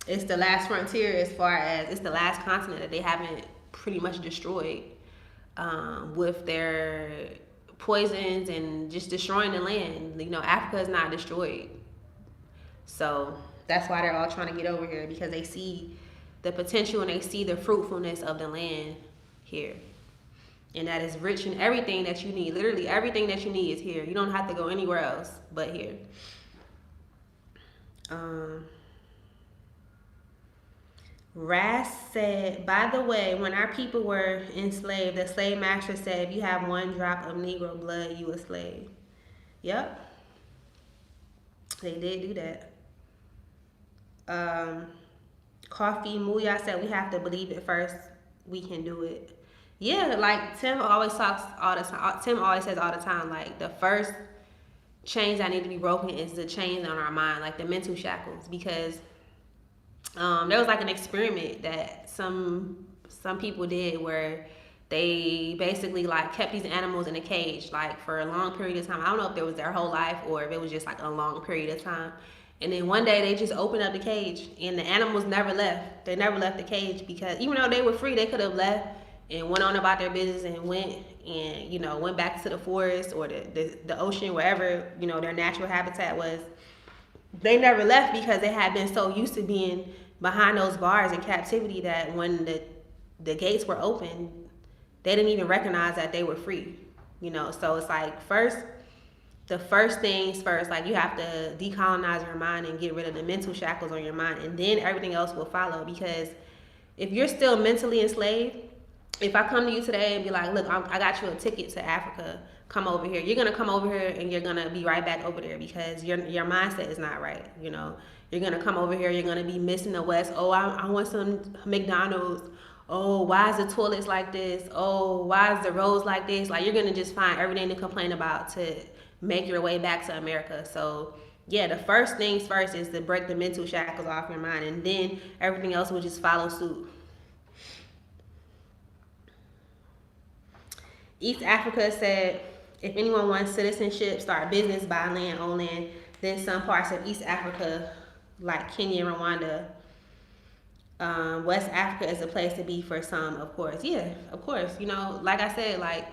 It's the last frontier as far as it's the last continent that they haven't pretty much destroyed with their poisons and just destroying the land. You know, Africa is not destroyed. So that's why they're all trying to get over here, because they see the potential and they see the fruitfulness of the land here. And that is rich in everything that you need. Literally everything that you need is here. You don't have to go anywhere else but here. Ras said, by the way, when our people were enslaved, the slave master said, if you have one drop of Negro blood, you a slave. Yep. They did do that. Coffee Muya said, we have to believe it first. We can do it. Yeah, like Tim always talks all the time. Tim always says all the time, like the first chains that need to be broken is the chains on our mind, like the mental shackles, because there was like an experiment that some people did where they basically like kept these animals in a cage like for a long period of time. I don't know if it was their whole life or if it was just like a long period of time. And then one day they just opened up the cage and the animals never left. They never left the cage, because even though they were free, they could have left and went on about their business and went back to the forest or the ocean, wherever, their natural habitat was. They never left because they had been so used to being behind those bars in captivity that when the gates were open, they didn't even recognize that they were free. So it's like the first things first, like you have to decolonize your mind and get rid of the mental shackles on your mind, and then everything else will follow. Because if you're still mentally enslaved, if I come to you today and be like, look, I got you a ticket to Africa, come over here. You're going to come over here and you're going to be right back over there because your mindset is not right. You're going to come over here. You're going to be missing the West. Oh, I want some McDonald's. Oh, why is the toilets like this? Oh, why is the roads like this? Like, you're going to just find everything to complain about to make your way back to America. So yeah, the first things first is to break the mental shackles off your mind, and then everything else will just follow suit. East Africa said, if anyone wants citizenship, start business, buy land, own land. Then some parts of East Africa, like Kenya and Rwanda, West Africa is a place to be for some, of course. Yeah, of course. Like I said, like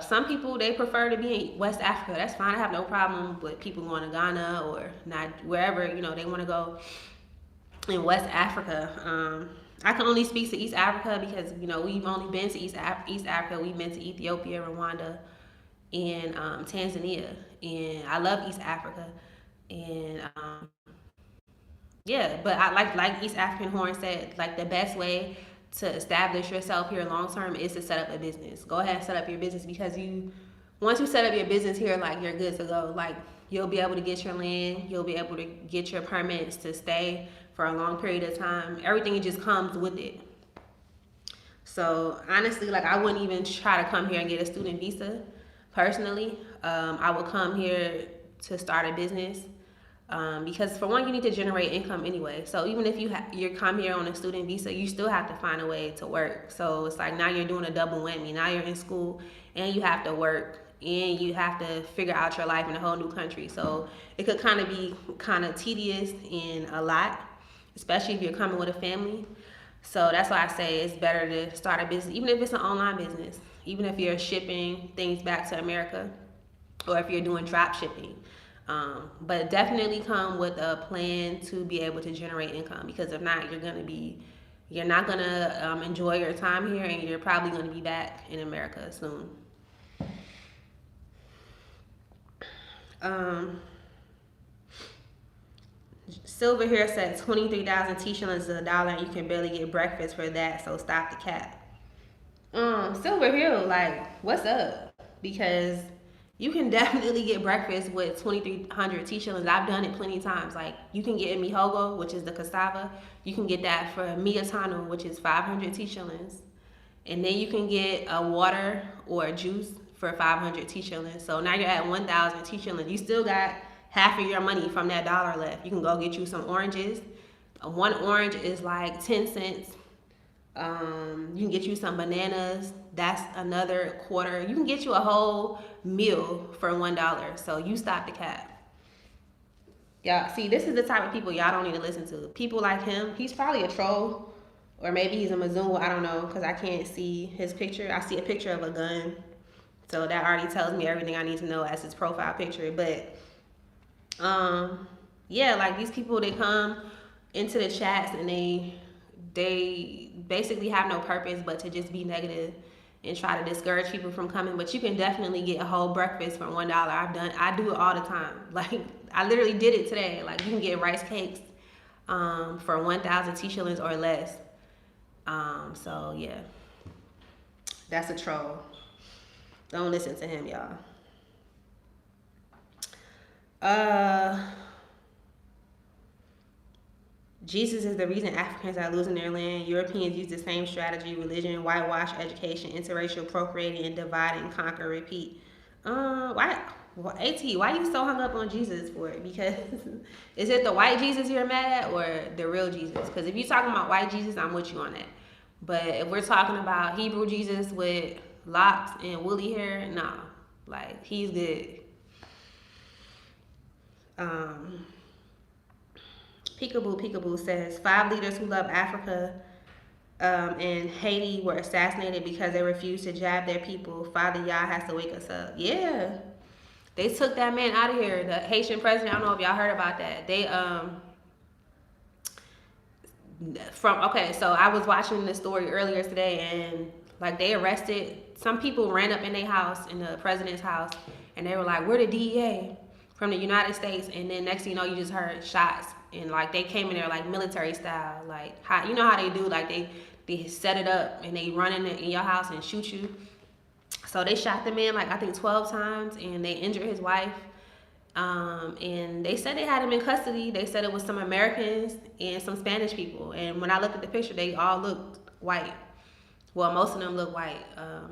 some people, they prefer to be in West Africa. That's fine. I have no problem with people going to Ghana or not wherever they want to go in West Africa. I can only speak to East Africa because we've only been to East Africa. We've been to Ethiopia, Rwanda, and Tanzania, and I love East Africa. And yeah, but I like East African Horn said, like the best way to establish yourself here long term is to set up a business. Go ahead and set up your business, because once you set up your business here, like you're good to go. Like you'll be able to get your land, you'll be able to get your permits to stay for a long period of time. Everything just comes with it. So honestly, like I wouldn't even try to come here and get a student visa personally. I would come here to start a business. Because for one, you need to generate income anyway. So even if you come here on a student visa, you still have to find a way to work. So it's like now you're doing a double whammy. Now you're in school and you have to work and you have to figure out your life in a whole new country. So it could kind of be kind of tedious and a lot, especially if you're coming with a family. So that's why I say it's better to start a business, even if it's an online business, even if you're shipping things back to America or if you're doing drop shipping. But definitely come with a plan to be able to generate income, because if not, you're not gonna enjoy your time here, and you're probably gonna be back in America soon. Silver here said 23,000 T shillings is $1, and you can barely get breakfast for that. So stop the cap. Silver Hill, like, what's up? Because You can definitely get breakfast with 2,300 T shillings. I've done it plenty of times. Like, you can get mihogo, which is the cassava. You can get that for miatano, which is 500 T shillings. And then you can get a water or a juice for 500 T shillings. So now you're at 1,000 T shillings. You still got half of your money from that dollar left. You can go get you some oranges. One orange is like 10 cents. You can get you some bananas. That's another quarter. You can get you a whole meal for $1. So you stop the cap. Y'all see, this is the type of people y'all don't need to listen to. People like him, he's probably a troll, or maybe he's a Mizzou. I don't know, because I can't see his picture. I see a picture of a gun, so that already tells me everything I need to know as his profile picture. But yeah, like these people, they come into the chats and they basically have no purpose but to just be negative and try to discourage people from coming. But you can definitely get a whole breakfast for $1. I do it all the time. Like, I literally did it today. Like, you can get rice cakes for 1,000 T shillings or less. So yeah, that's a troll. Don't listen to him, y'all. Jesus is the reason Africans are losing their land. Europeans use the same strategy: religion, whitewash, education, interracial procreating, and divide and conquer, repeat. Why? Well, At, why you so hung up on Jesus for it? Because is it the white Jesus you're mad at, or the real Jesus? Because if you're talking about white Jesus, I'm with you on that. But if we're talking about Hebrew Jesus with locks and woolly hair, nah, like, he's good. Peekaboo says 5 leaders who love Africa and Haiti were assassinated because they refused to jab their people. Father Yah has to wake us up. Yeah, they took that man out of here. The Haitian president. I don't know if y'all heard about that. They so I was watching this story earlier today, and like, they arrested some people, ran up in their house, in the president's house, and they were like, "We're the DEA from the United States," and then next thing you know, you just heard shots, and like, they came in there like military style, like, how, you know how they do, like, they set it up and they run in your house and shoot you. So they shot the man like, I think 12 times, and they injured his wife. And they said they had him in custody. They said it was some Americans and some Spanish people. And when I looked at the picture, they all looked white. Well, most of them look white.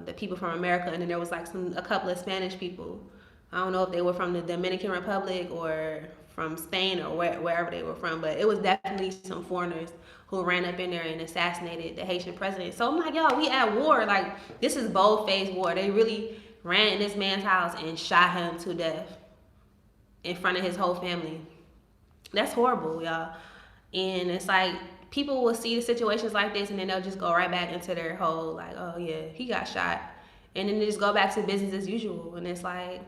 The people from America, and then there was like a couple of Spanish people. I don't know if they were from the Dominican Republic or from Spain or wherever they were from, but it was definitely some foreigners who ran up in there and assassinated the Haitian president. So I'm like, y'all, we at war. Like, this is bold-faced war. They really ran in this man's house and shot him to death in front of his whole family. That's horrible, y'all. And it's like, people will see the situations like this, and then they'll just go right back into their whole, like, oh yeah, he got shot, and then they just go back to business as usual. And it's like,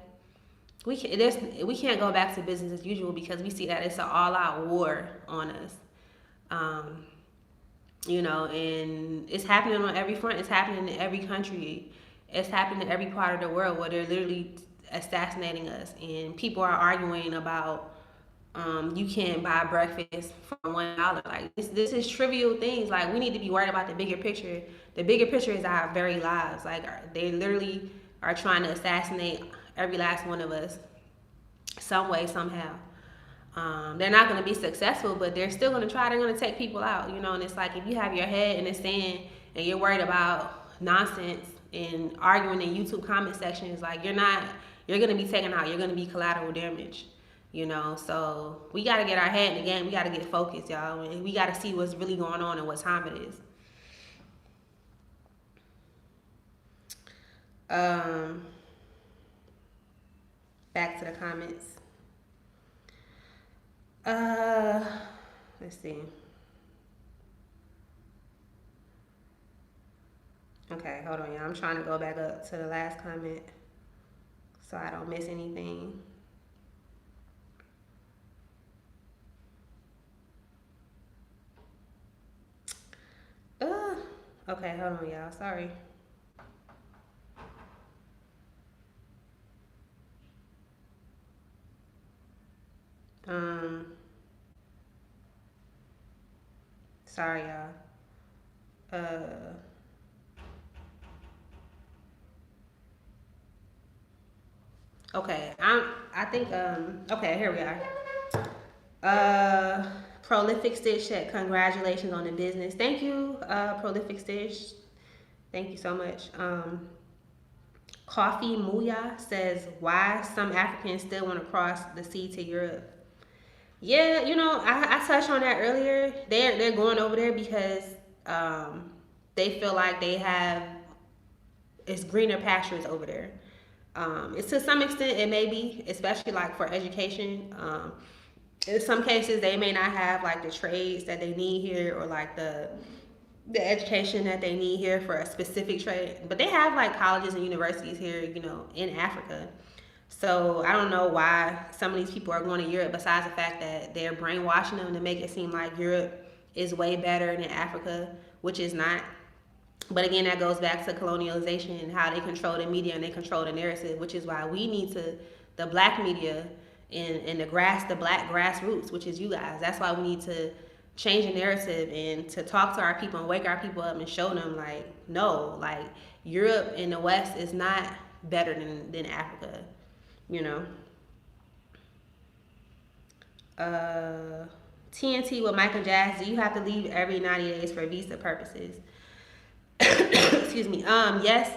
we can't go back to business as usual, because we see that it's an all-out war on us. You know, and it's happening on every front. It's happening in every country. It's happening in every part of the world where they're literally assassinating us, and people are arguing about you can't buy breakfast for $1. Like, this is trivial things. Like, we need to be worried about the bigger picture. The bigger picture is our very lives. Like, they literally are trying to assassinate every last one of us, some way, somehow. They're not going to be successful, but they're still going to try. They're going to take people out, you know. And it's like, if you have your head in the sand and you're worried about nonsense and arguing in YouTube comment sections, like, you're going to be taken out. You're going to be collateral damage, you know. So we got to get our head in the game. We got to get focused, y'all. And we got to see what's really going on and what time it is. Back to the comments. Let's see. Okay, hold on, y'all. I'm trying to go back up to the last comment so I don't miss anything. Okay, hold on, y'all. Sorry. Sorry, y'all. Okay, I think okay, here we are. Uh, Prolific Stitch said, congratulations on the business. Thank you, Prolific Stitch. Thank you so much. Coffee Muya says, why some Africans still want to cross the sea to Europe. Yeah, I touched on that earlier. They're going over there because um, they feel like they have it's greener pastures over there. It's to some extent it may be, especially like for education. In some cases, they may not have like the trades that they need here or like the education that they need here for a specific trade. But they have like colleges and universities here, in Africa. So I don't know why some of these people are going to Europe besides the fact that they're brainwashing them to make it seem like Europe is way better than Africa, which is not. But again, that goes back to colonialization and how they control the media and they control the narrative, which is why we need to, the black media and the black grassroots, which is you guys. That's why we need to change the narrative and to talk to our people and wake our people up and show them like, no, like Europe and the West is not better than Africa, you know. Uh, TNT with Michael Jazz, do you have to leave every 90 days for visa purposes? Excuse me. Yes,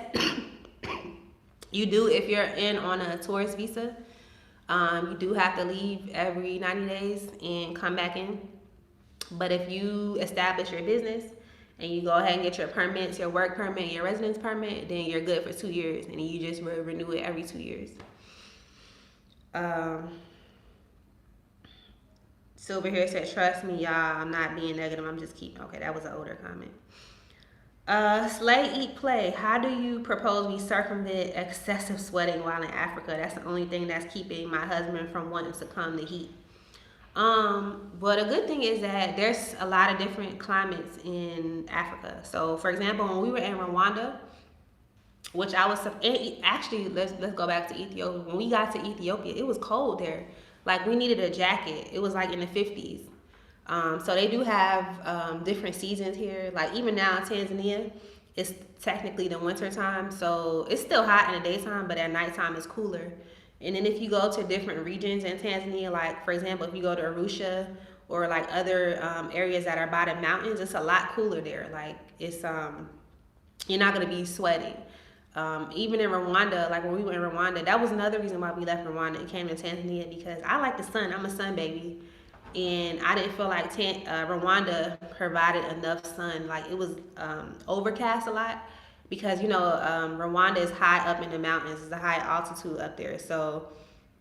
you do if you're in on a tourist visa. You do have to leave every 90 days and come back in. But if you establish your business and you go ahead and get your permits, your work permit, your residence permit, then you're good for 2 years, and you just renew it every 2 years. Um, Silver here said, "Trust me, y'all. I'm not being negative. I'm just keeping." Okay, that was an older comment. Slay, eat, play. How do you propose we circumvent excessive sweating while in Africa? That's the only thing that's keeping my husband from wanting to come to heat. But a good thing is that there's a lot of different climates in Africa. So, for example, when we were in Rwanda, which I was actually let's go back to Ethiopia. When we got to Ethiopia, it was cold there. Like we needed a jacket. It was like in the 50s. So they do have different seasons here. Like even now in Tanzania, it's technically the winter time, so it's still hot in the daytime, but at nighttime it's cooler. And then if you go to different regions in Tanzania, like for example, if you go to Arusha or like other areas that are by the mountains, it's a lot cooler there. Like it's you're not gonna be sweating. Even in Rwanda, like when we went in Rwanda, that was another reason why we left Rwanda and came to Tanzania because I like the sun. I'm a sun baby, and I didn't feel like Rwanda provided enough sun. Like it was overcast a lot because Rwanda is high up in the mountains. It's a high altitude up there, so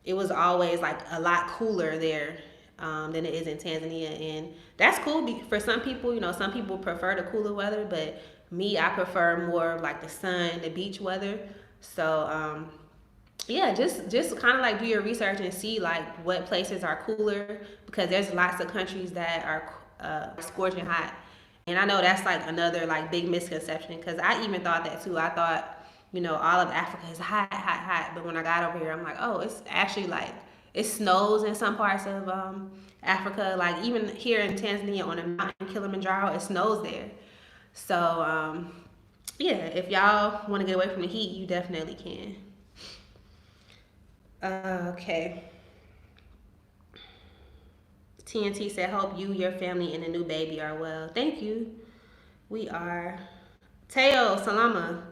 it was always like a lot cooler there than it is in Tanzania, and that's cool for some people. Some people prefer the cooler weather, but me, I prefer more of like the sun, the beach weather. So yeah, just kind of like do your research and see like what places are cooler because there's lots of countries that are scorching hot, and I know that's like another like big misconception because I even thought that too. I thought all of Africa is hot, hot, hot, but when I got over here, I'm like, oh, it's actually like it snows in some parts of Africa. Like even here in Tanzania on the mountain Kilimanjaro, it snows there. So yeah, if y'all want to get away from the heat, you definitely can. Okay. TNT said, hope you, your family, and the new baby are well. Thank you. We are. Teo Salama.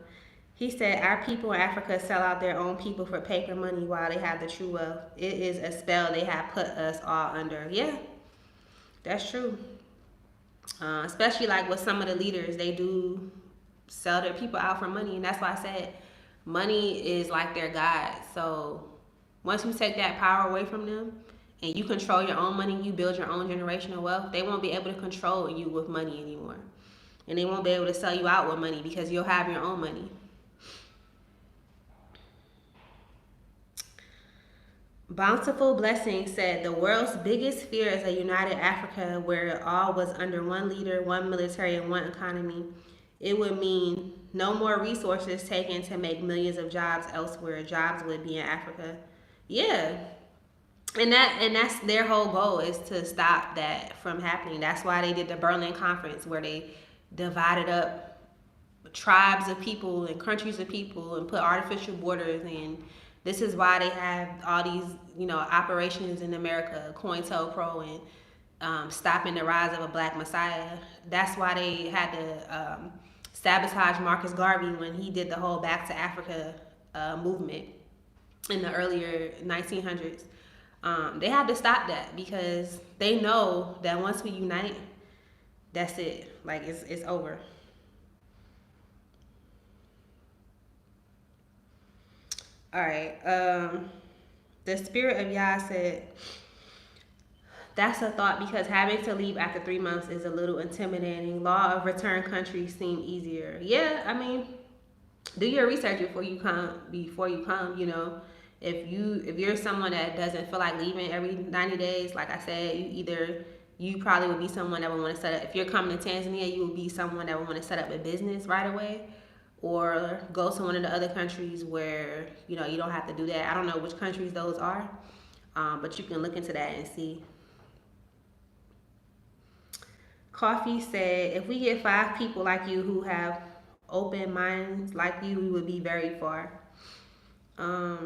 He said, our people in Africa sell out their own people for paper money while they have the true wealth. It is a spell they have put us all under. Yeah, that's true. Especially like with some of the leaders, they do sell their people out for money. And that's why I said money is like their God. So once you take that power away from them and you control your own money, you build your own generational wealth, they won't be able to control you with money anymore. And they won't be able to sell you out with money because you'll have your own money. Bountiful Blessing said, the world's biggest fear is a united Africa where all was under one leader, one military, and one economy. It would mean no more resources taken to make millions of jobs elsewhere. Jobs would be in Africa. Yeah. And that's their whole goal is to stop that from happening. That's why they did the Berlin Conference where they divided up tribes of people and countries of people and put artificial borders and This is why they have all these, operations in America, COINTELPRO, and stopping the rise of a black messiah. That's why they had to sabotage Marcus Garvey when he did the whole Back to Africa movement in the earlier 1900s. They had to stop that because they know that once we unite, that's it. Like it's over. All right. The spirit of Yah said, that's a thought because having to leave after 3 months is a little intimidating. Law of return countries seem easier. Yeah, I mean, do your research before you come. If you're someone that doesn't feel like leaving every 90 days, like I said, you probably would be someone that would want to set up. If you're coming to Tanzania, you would be someone that would want to set up a business right away, or go to one of the other countries where you don't have to do that. I don't know which countries those are, but you can look into that and see. Coffee said, if we get 5 people like you who have open minds like you, we would be very far. I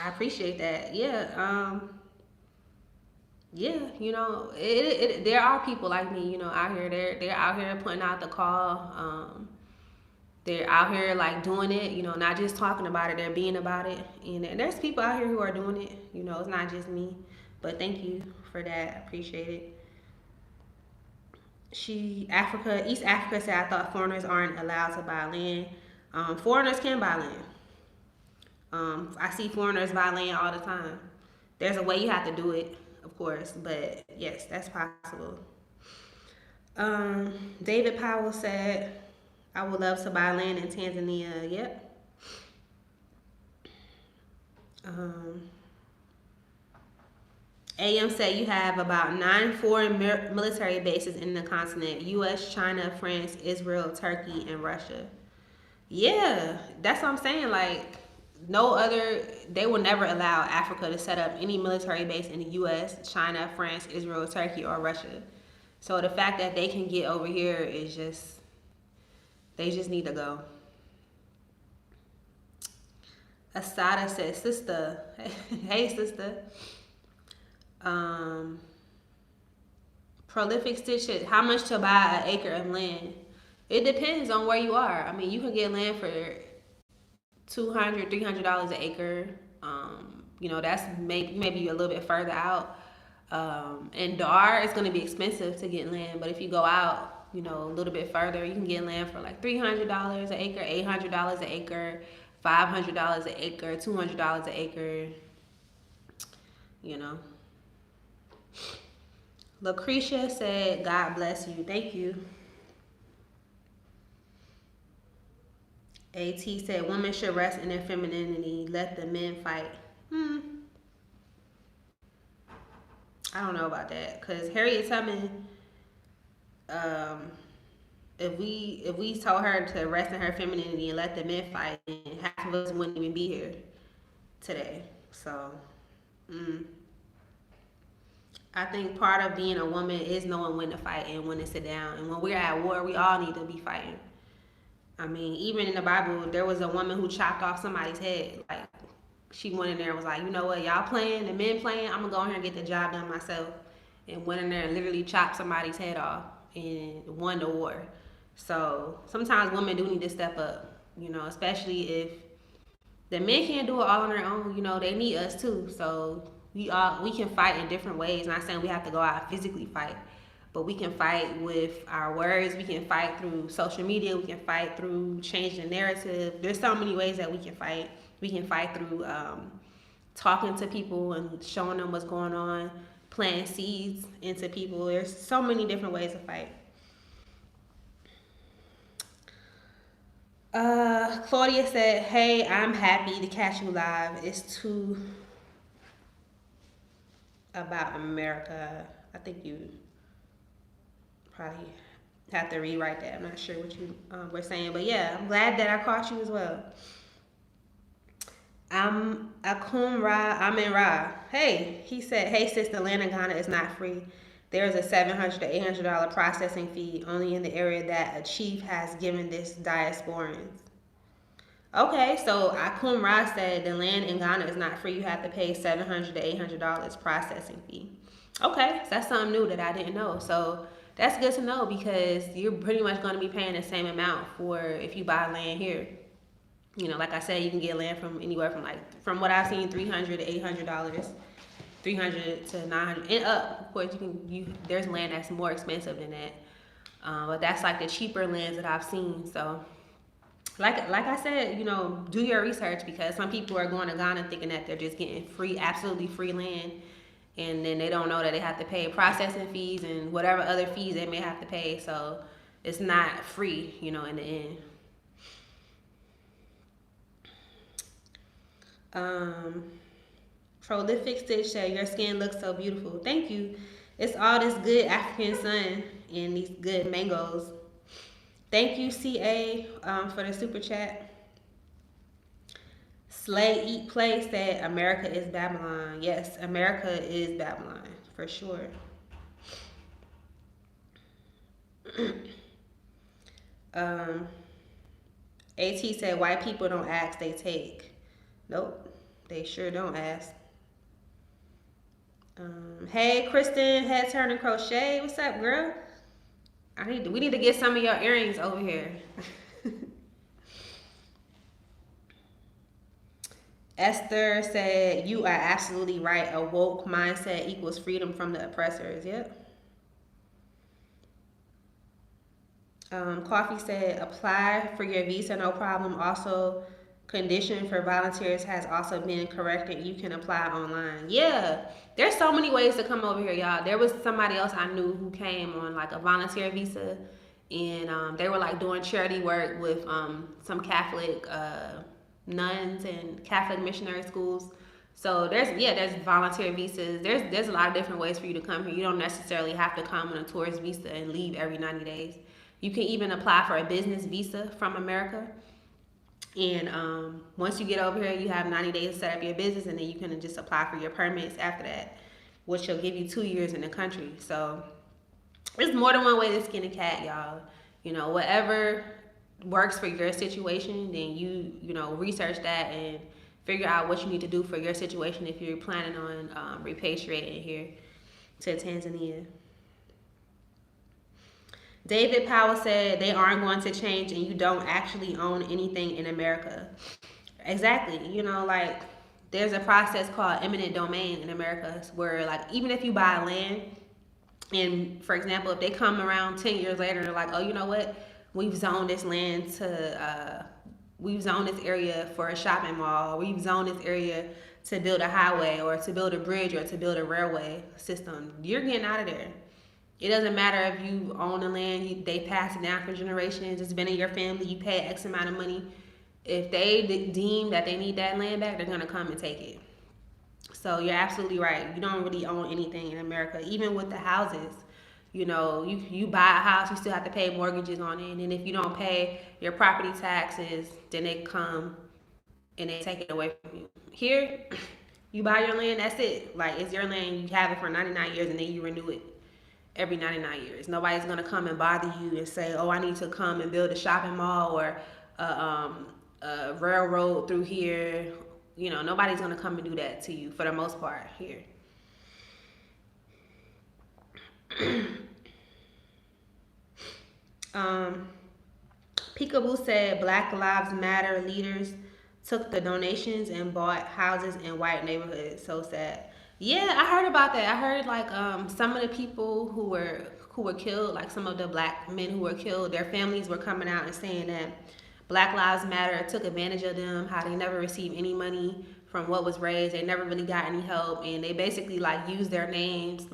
appreciate that. Yeah. Yeah. There are people like me, out here. They're out here putting out the call. They're out here like doing it, not just talking about it, they're being about it. And there's people out here who are doing it, it's not just me. But thank you for that. I appreciate it. East Africa said, I thought foreigners aren't allowed to buy land. Foreigners can buy land. I see foreigners buy land all the time. There's a way you have to do it, of course, but yes, that's possible. David Powell said, I would love to buy land in Tanzania. Yep. AM said you have about 9 foreign military bases in the continent: U.S., China, France, Israel, Turkey, and Russia. Yeah, that's what I'm saying. Like, they will never allow Africa to set up any military base in the U.S., China, France, Israel, Turkey, or Russia. So the fact that they can get over here is they just need to go. Asada said, sister, hey sister. Prolific Stitch, how much to buy an acre of land? It depends on where you are. I mean, you can get land for $200, $300 an acre. That's maybe a little bit further out. And Dar, it's going to be expensive to get land, but if you go out, a little bit further, you can get land for like $300 an acre, $800 an acre, $500 an acre, $200 an acre. Lucretia said, God bless you. Thank you. AT said, women should rest in their femininity. Let the men fight. I don't know about that. Because Harriet Tubman, if we told her to rest in her femininity and let the men fight, then half of us wouldn't even be here today. So, I think part of being a woman is knowing when to fight and when to sit down. And when we're at war, we all need to be fighting. I mean, even in the Bible, there was a woman who chopped off somebody's head. Like, she went in there and was like, you know what, y'all playing, the men playing, I'm going to go in here and get the job done myself. And went in there and literally chopped somebody's head off and won the war. So sometimes women do need to step up, especially if the men can't do it all on their own. They need us too. So we can fight in different ways. Not saying we have to go out and physically fight, but we can fight with our words. We can fight through social media. We can fight through changing the narrative. There's so many ways that we can fight. We can fight through talking to people and showing them what's going on, planting seeds into people. There's so many different ways to fight. Claudia said, hey, I'm happy to catch you live. It's too about America. I think you probably have to rewrite that. I'm not sure what you were saying, but yeah, I'm glad that I caught you as well. I'm Akum Ra, Amin Ra. Hey, he said, hey sister, land in Ghana is not free. There's a $700 to $800 processing fee only in the area that a chief has given this diasporans. Okay, so Akum Ra said the land in Ghana is not free. You have to pay $700 to $800 processing fee. Okay, so that's something new that I didn't know. So that's good to know because you're pretty much going to be paying the same amount for if you buy land here. You know, like I said, you can get land from anywhere from from what I've seen, $300 to $800, $300 to $900 and up. Of course, there's land that's more expensive than that, but that's like the cheaper lands that I've seen. So, like I said, do your research because some people are going to Ghana thinking that they're just getting free, absolutely free land, and then they don't know that they have to pay processing fees and whatever other fees they may have to pay. So it's not free, in the end. Prolific Stitch said, your skin looks so beautiful. Thank you. It's all this good African sun and these good mangoes. Thank you, CA, for the super chat. Slay Eat Play said, America is Babylon. Yes, America is Babylon, for sure. AT said, white people don't ask, they take. Nope, they sure don't ask. Hey, Kristen, Head Turning Crochet. What's up, girl? We need to get some of your earrings over here. Esther said, you are absolutely right. A woke mindset equals freedom from the oppressors. Yep. Coffee said, apply for your visa, no problem. Also, condition for volunteers has also been corrected. You can apply online. Yeah, there's so many ways to come over here, y'all. There was somebody else I knew who came on like a volunteer visa, and they were like doing charity work with some Catholic nuns and Catholic missionary schools. So there's volunteer visas. There's a lot of different ways for you to come here. You don't necessarily have to come on a tourist visa and leave every 90 days. You can even apply for a business visa from America. And once you get over here, you have 90 days to set up your business, and then you can just apply for your permits after that, which will give you 2 years in the country. So there's more than one way to skin a cat, y'all. Whatever works for your situation, then you research that and figure out what you need to do for your situation if you're planning on repatriating here to Tanzania. David Powell said they aren't going to change and you don't actually own anything in America. Exactly. There's a process called eminent domain in America where even if you buy land and, for example, if they come around 10 years later and they're like, oh, you know what? We've zoned this land we've zoned this area for a shopping mall. We've zoned this area to build a highway or to build a bridge or to build a railway system. You're getting out of there. It doesn't matter if you own the land, they pass it down for generations, it's been in your family, you pay X amount of money. If they deem that they need that land back, they're going to come and take it. So you're absolutely right. You don't really own anything in America. Even with the houses, you buy a house, you still have to pay mortgages on it. And if you don't pay your property taxes, then they come and they take it away from you. Here, you buy your land, that's it. It's your land, you have it for 99 years and then you renew it every 99 years. Nobody's going to come and bother you and say, oh, I need to come and build a shopping mall or a railroad through here. Nobody's going to come and do that to you for the most part here. Peekaboo said Black Lives Matter leaders took the donations and bought houses in white neighborhoods. So sad. Yeah, I heard about that. I heard some of the people who were killed, some of the black men who were killed, their families were coming out and saying that Black Lives Matter took advantage of them, how they never received any money from what was raised, they never really got any help, and they basically used their names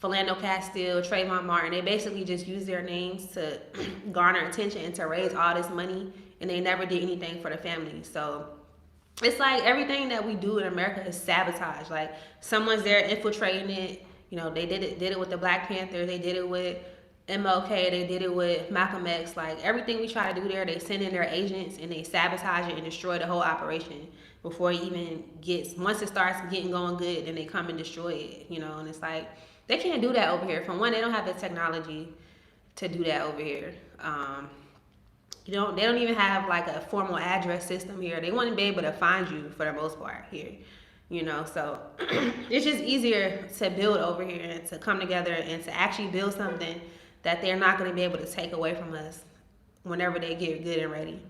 Philando Castile, Trayvon Martin. They basically just used their names to garner attention and to raise all this money, and they never did anything for the family. So it's everything that we do in America is sabotage. Someone's there infiltrating it. They did it with the Black Panthers. They did it with MLK. They did it with Malcolm X. Everything we try to do there, they send in their agents and they sabotage it and destroy the whole operation before it even once it starts getting going good, then they come and destroy it. And it's they can't do that over here. For one, they don't have the technology to do that over here. They don't even have like a formal address system here. They want to be able to find you for the most part here. So it's just easier to build over here and to come together and to actually build something that they're not going to be able to take away from us whenever they get good and ready.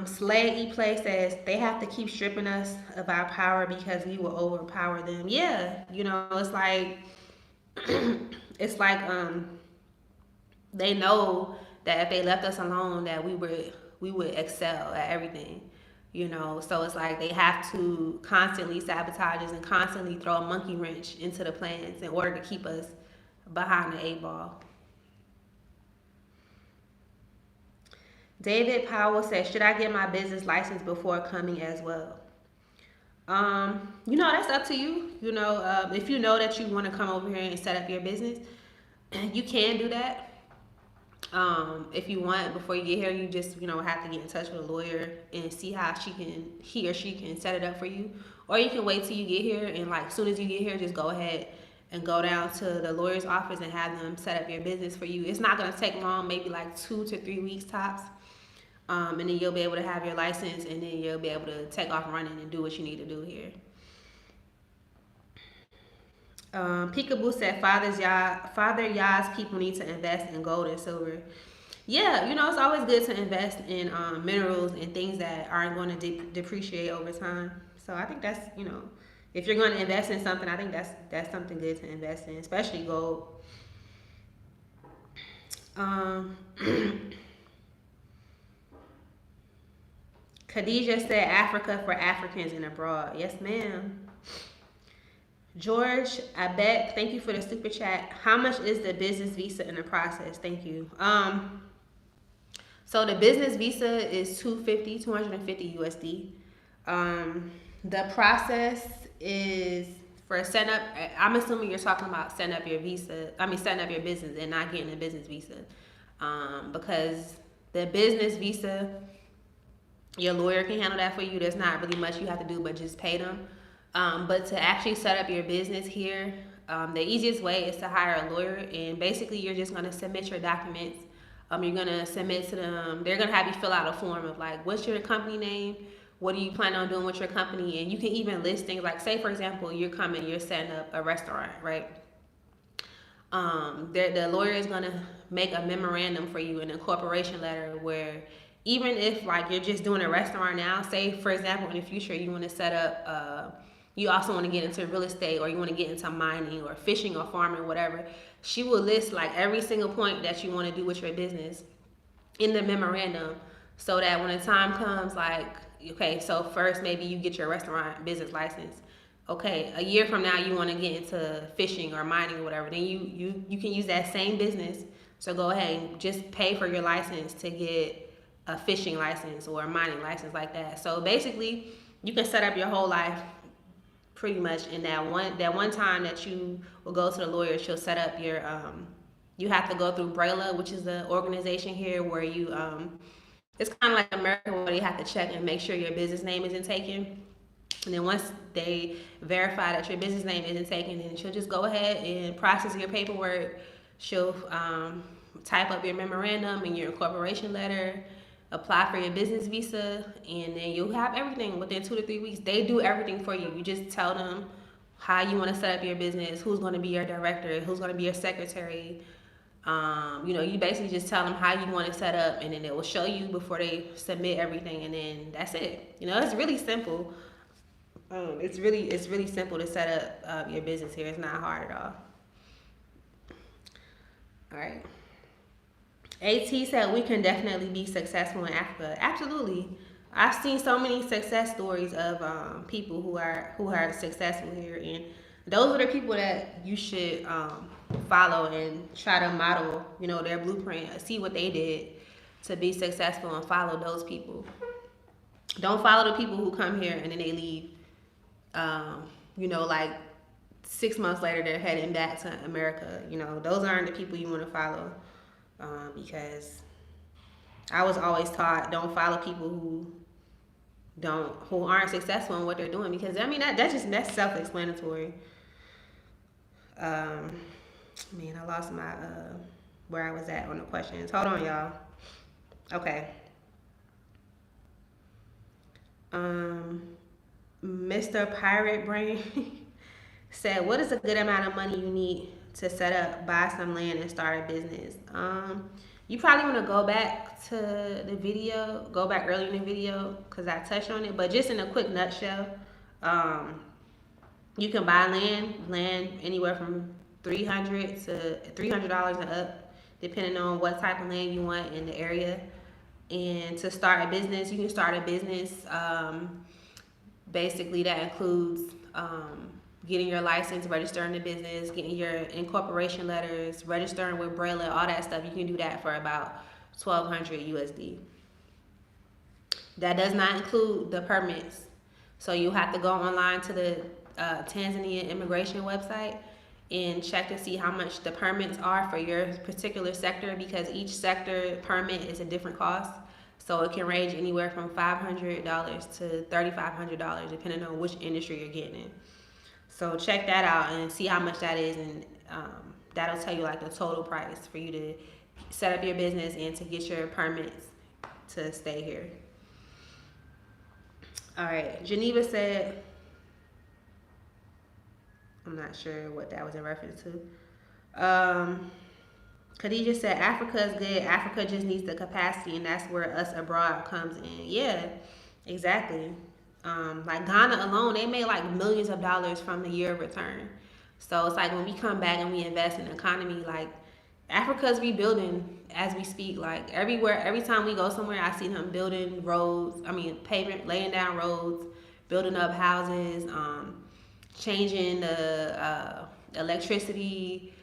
Slay E Play says they have to keep stripping us of our power because we will overpower them. Yeah, it's like it's like they know that if they left us alone that we would excel at everything. So it's like they have to constantly sabotage us and constantly throw a monkey wrench into the plans in order to keep us behind the eight ball. David Powell says, should I get my business license before coming as well? That's up to you. If you know that you want to come over here and set up your business, you can do that. If you want, before you get here, you just have to get in touch with a lawyer and see how he or she can set it up for you. Or you can wait till you get here, and like soon as you get here, just go ahead and go down to the lawyer's office and have them set up your business for you. It's not gonna take long, maybe like 2 to 3 weeks tops. And then you'll be able to have your license, and then you'll be able to take off running and do what you need to do here. Peekaboo said, Father Yah's people need to invest in gold and silver. Yeah, it's always good to invest in minerals and things that aren't going to depreciate over time. So I think that's, if you're going to invest in something, I think that's something good to invest in, especially gold. Khadijah said, Africa for Africans and abroad. Yes, ma'am. George, I bet. Thank you for the super chat. How much is the business visa in the process? Thank you. So the business visa is 250 USD. The process is for setting up. I'm assuming you're talking about setting up your visa. Setting up your business and not getting a business visa, because the business visa, your lawyer can handle that for you. There's not really much you have to do but just pay them. But to actually set up your business here, the easiest way is to hire a lawyer, and basically you're just going to submit your documents. You're going to submit to them. They're going to have you fill out a form of like, what's your company name? What do you plan on doing with your company? And you can even list things like, say for example, you're setting up a restaurant, right? The lawyer is going to make a memorandum for you, an incorporation letter, where even if like you're just doing a restaurant now, say for example in the future you want to set up you also want to get into real estate, or you want to get into mining or fishing or farming, whatever, she will list like every single point that you want to do with your business in the memorandum, so that when the time comes, like, okay, so first maybe you get your restaurant business license. Okay, a year from now you want to get into fishing or mining or whatever, then you can use that same business. So go ahead and just pay for your license to get a fishing license or a mining license like that. So basically you can set up your whole life pretty much in that one time that you will go to the lawyer. She'll set up your you have to go through BRAILA, which is the organization here where you it's kind of like America, where you have to check and make sure your business name isn't taken. And then once they verify that your business name isn't taken, then she'll just go ahead and process your paperwork. She'll type up your memorandum and your incorporation letter, apply for your business visa, and then you'll have everything within 2 to 3 weeks. They do everything for you. You just tell them how you want to set up your business, who's going to be your director, who's going to be your secretary. You basically just tell them how you want it set up, and then they will show you before they submit everything, and then that's it. It's really simple. It's really simple to set up your business here. It's not hard at all. All right. AT said we can definitely be successful in Africa. Absolutely. I've seen so many success stories of people who are successful here, and those are the people that you should follow and try to model, their blueprint, see what they did to be successful, and follow those people. Don't follow the people who come here and then they leave. Like 6 months later they're heading back to America. Those aren't the people you want to follow. Because I was always taught, don't follow people who aren't successful in what they're doing, because that's self-explanatory. Man, I lost my where I was at on the questions. Hold on, y'all. Okay. Um, Mr. Pirate Brain said, "What is a good amount of money you need to set up, buy some land, and start a business?" You probably want to go back to the video, go back early in the video because I touched on it. But just in a quick nutshell, um, you can buy land anywhere from $300 and up, depending on what type of land you want in the area. And to start a business, you can start a business. Basically, that includes getting your license, registering the business, getting your incorporation letters, registering with Brella, all that stuff. You can do that for about 1,200 USD. That does not include the permits. So you have to go online to the Tanzania immigration website and check to see how much the permits are for your particular sector, because each sector permit is a different cost. So it can range anywhere from $500 to $3,500 depending on which industry you're getting in. So check that out and see how much that is, and that'll tell you like the total price for you to set up your business and to get your permits to stay here. All right, Geneva said, I'm not sure what that was in reference to. Khadija said, Africa is good. Africa just needs the capacity, and that's where us abroad comes in. Yeah, exactly. Like Ghana alone, they made like millions of dollars from the year of return. So it's like when we come back and we invest in the economy, like Africa's rebuilding as we speak. Like everywhere, every time we go somewhere, I see them building roads. I mean, pavement, laying down roads, building up houses, changing the electricity.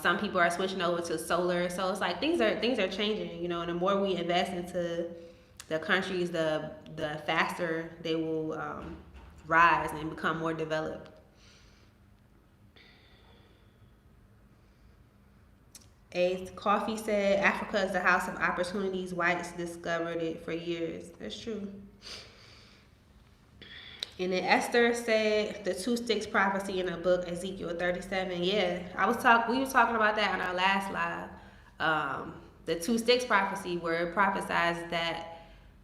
Some people are switching over to solar. So it's like things are changing. You know, and the more we invest into the countries, the faster they will rise and become more developed. Ace Coffee said, Africa is the house of opportunities. Whites discovered it for years. That's true. And then Esther said the two sticks prophecy in the book Ezekiel 37. Yeah, we were talking about that on our last live. The two sticks prophecy, where it prophesies that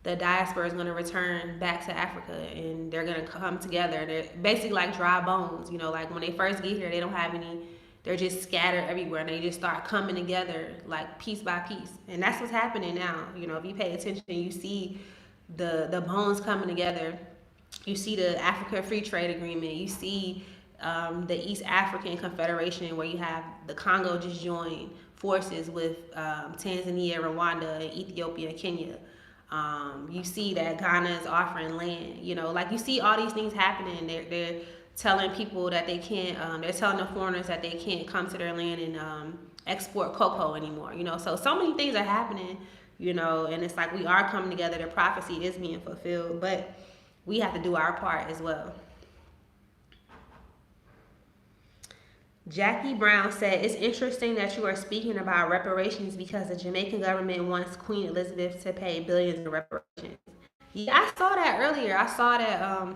the diaspora is going to return back to Africa and they're going to come together. They're basically like dry bones. You know, like when they first get here, they don't have any. They're just scattered everywhere, and they just start coming together like piece by piece. And that's what's happening now. You know, if you pay attention, you see the bones coming together. You see the Africa Free Trade Agreement. You see the East African Confederation, where you have the Congo just joined forces with Tanzania, Rwanda, and Ethiopia, and Kenya. You see that Ghana is offering land. You know, like you see all these things happening. They're telling people that they can't. They're telling the foreigners that they can't come to their land and export cocoa anymore. You know, so many things are happening. You know, and it's like we are coming together. The prophecy is being fulfilled, but we have to do our part as well. Jackie Brown said, it's interesting that you are speaking about reparations because the Jamaican government wants Queen Elizabeth to pay billions in reparations. Yeah, I saw that earlier. I saw that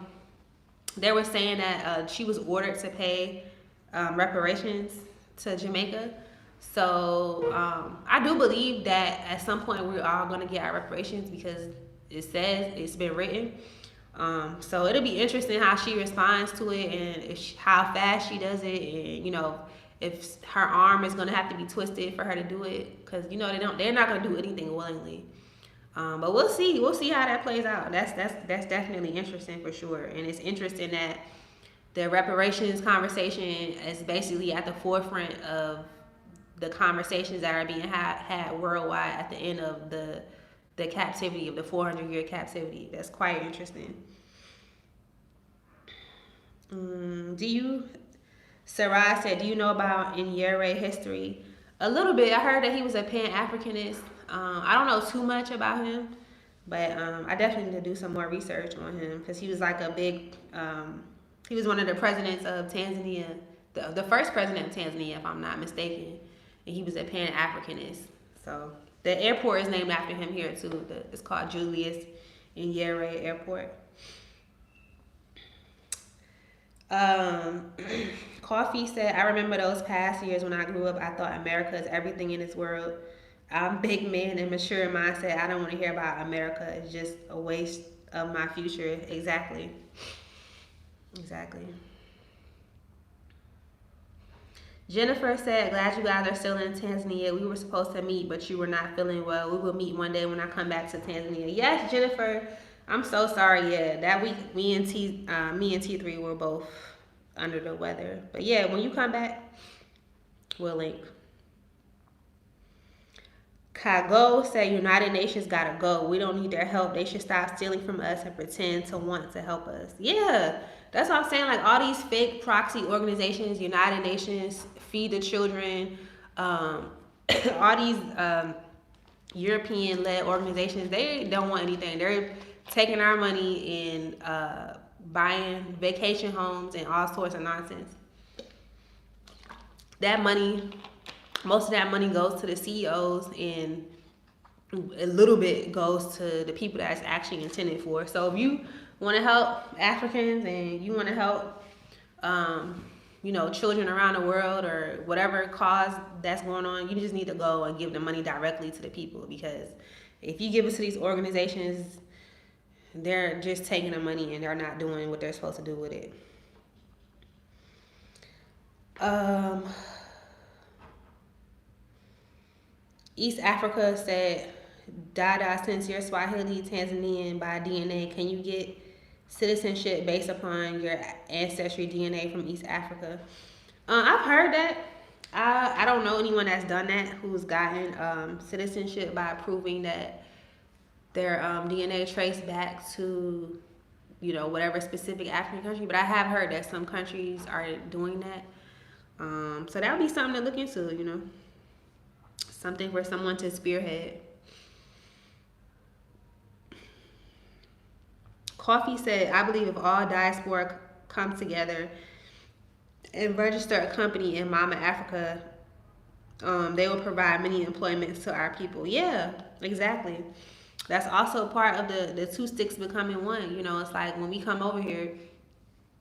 they were saying that she was ordered to pay reparations to Jamaica. So I do believe that at some point we're all going to get our reparations because it says it's been written. So it'll be interesting how she responds to it and how fast she does it, and you know if her arm is gonna have to be twisted for her to do it, because you know they're not gonna do anything willingly. But we'll see how that plays out. That's definitely interesting for sure, and it's interesting that the reparations conversation is basically at the forefront of the conversations that are being had worldwide at the end of the captivity of the 400-year captivity. That's quite interesting. Sarai said, do you know about Nyerere history? A little bit. I heard that he was a Pan-Africanist. I don't know too much about him, but I definitely need to do some more research on him because he was like a big, he was one of the presidents of Tanzania, the first president of Tanzania, if I'm not mistaken, and he was a Pan-Africanist. So the airport is named after him here too. It's called Julius Nyerere Airport. Um, Coffee said, I remember those past years when I grew up, I thought America is everything in this world. I'm big man and mature mindset. I don't want to hear about America. It's just a waste of my future. Exactly. Exactly. Jennifer said, glad you guys are still in Tanzania. We were supposed to meet, but you were not feeling well. We will meet one day when I come back to Tanzania. Yes, Jennifer. I'm so sorry. Yeah, that week me and T3 were both under the weather. But yeah, when you come back, we'll link. Kago said United Nations gotta go. We don't need their help. They should stop stealing from us and pretend to want to help us. Yeah, that's what I'm saying. Like all these fake proxy organizations, United Nations, Feed the Children, um, all these European-led organizations, they don't want anything. They're taking our money and buying vacation homes and all sorts of nonsense. That money, most of that money goes to the CEOs and a little bit goes to the people that it's actually intended for. So if you want to help Africans and you want to help, children around the world or whatever cause that's going on, you just need to go and give the money directly to the people, because if you give it to these organizations, they're just taking the money and they're not doing what they're supposed to do with it. East Africa said, Dada, since you're Swahili Tanzanian by DNA, can you get citizenship based upon your ancestry DNA from East Africa? I've heard that. I don't know anyone that's done that who's gotten citizenship by proving that their DNA traced back to, whatever specific African country. But I have heard that some countries are doing that. So that would be something to look into, something for someone to spearhead. Coffee said, I believe if all diaspora come together and register a company in Mama Africa, they will provide many employments to our people. Yeah, exactly. That's also part of the two sticks becoming one. It's like when we come over here,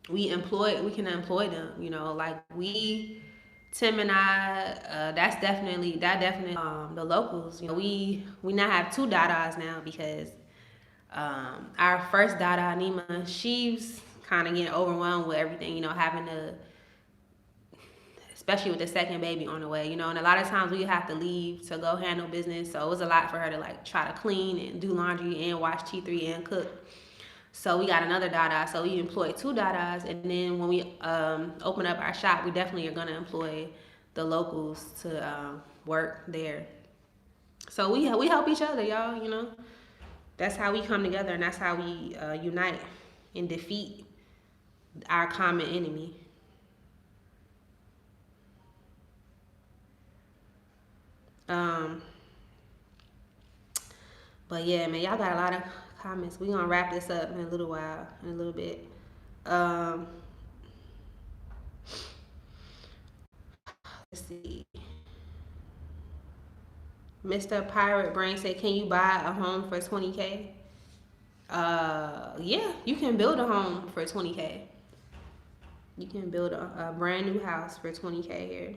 we can employ them. Like Tim and I, that definitely the locals. We now have two Dadas now because our first Dada Nima, she's kind of getting overwhelmed with everything. Having to, especially with the second baby on the way. And a lot of times we have to leave to go handle business, so it was a lot for her to like try to clean and do laundry and watch T3 and cook. So we got another Dada. So we employed two Dadas, and then when we open up our shop, we definitely are gonna employ the locals to work there. So we help each other, y'all. That's how we come together, and that's how we unite and defeat our common enemy. But yeah, man, y'all got a lot of comments. We gonna wrap this up in a little while, in a little bit. Let's see. Mr. Pirate Brain said, "Can you buy a home for 20K?" Yeah, you can build a home for 20K. You can build a brand new house for 20K here.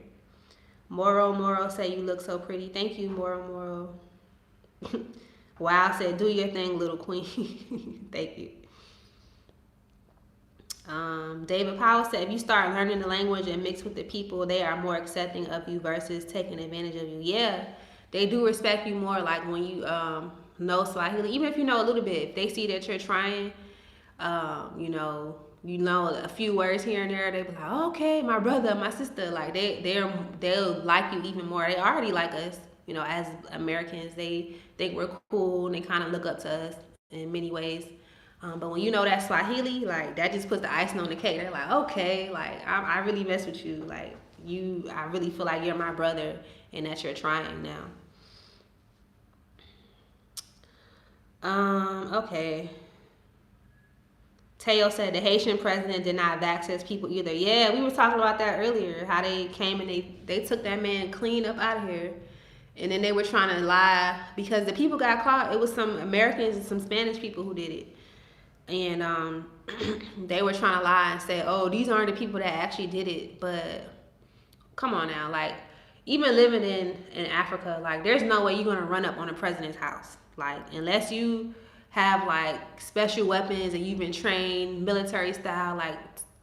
Moro said, "You look so pretty." Thank you, Moro. Wow said, "Do your thing, little queen." Thank you. David Powell said, "If you start learning the language and mix with the people, they are more accepting of you versus taking advantage of you." Yeah, they do respect you more. Like when you know Swahili, even if you know a little bit, if they see that you're trying, you know a few words here and there, they be like, oh, "Okay, my brother, my sister." Like they'll like you even more. They already like us, as Americans. They think we're cool and they kind of look up to us in many ways. But when you know that Swahili, like that just puts the icing on the cake. They're like, okay, like I really mess with you. Like I really feel like you're my brother and that you're trying now. Okay. Teo said the Haitian president did not vaccine people either. Yeah, we were talking about that earlier. How they came and they took that man clean up out of here. And then they were trying to lie because the people got caught. It was some Americans and some Spanish people who did it. And they were trying to lie and say, oh, these aren't the people that actually did it. But come on now, like, even living in Africa, like, there's no way you're gonna run up on a president's house, like, unless you have like special weapons and you've been trained military style, like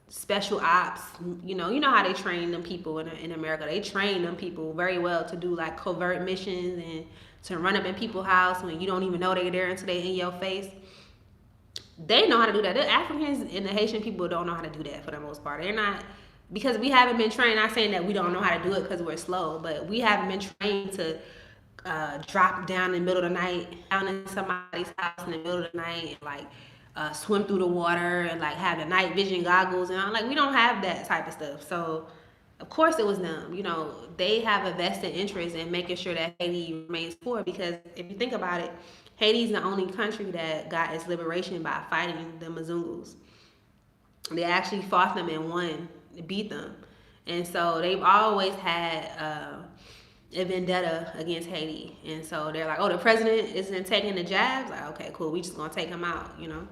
special ops. You know how they train them people in America. They train them people very well to do like covert missions and to run up in people's house when you don't even know they're there until they in your face. They know how to do that. The Africans and the Haitian people don't know how to do that for the most part. They're not, because we haven't been trained. Not saying that we don't know how to do it because we're slow, but we haven't been trained to drop down in the middle of the night, down in somebody's house in the middle of the night, and like swim through the water and like have the night vision goggles, and like we don't have that type of stuff. So of course it was them. You know, they have a vested interest in making sure that Haiti remains poor, because if you think about it, Haiti's the only country that got its liberation by fighting the Mzungus. They actually fought them and won, beat them. And so they've always had a vendetta against Haiti. And so they're like, oh, the president isn't taking the jabs? Like, okay, cool, we just gonna take him out, you know?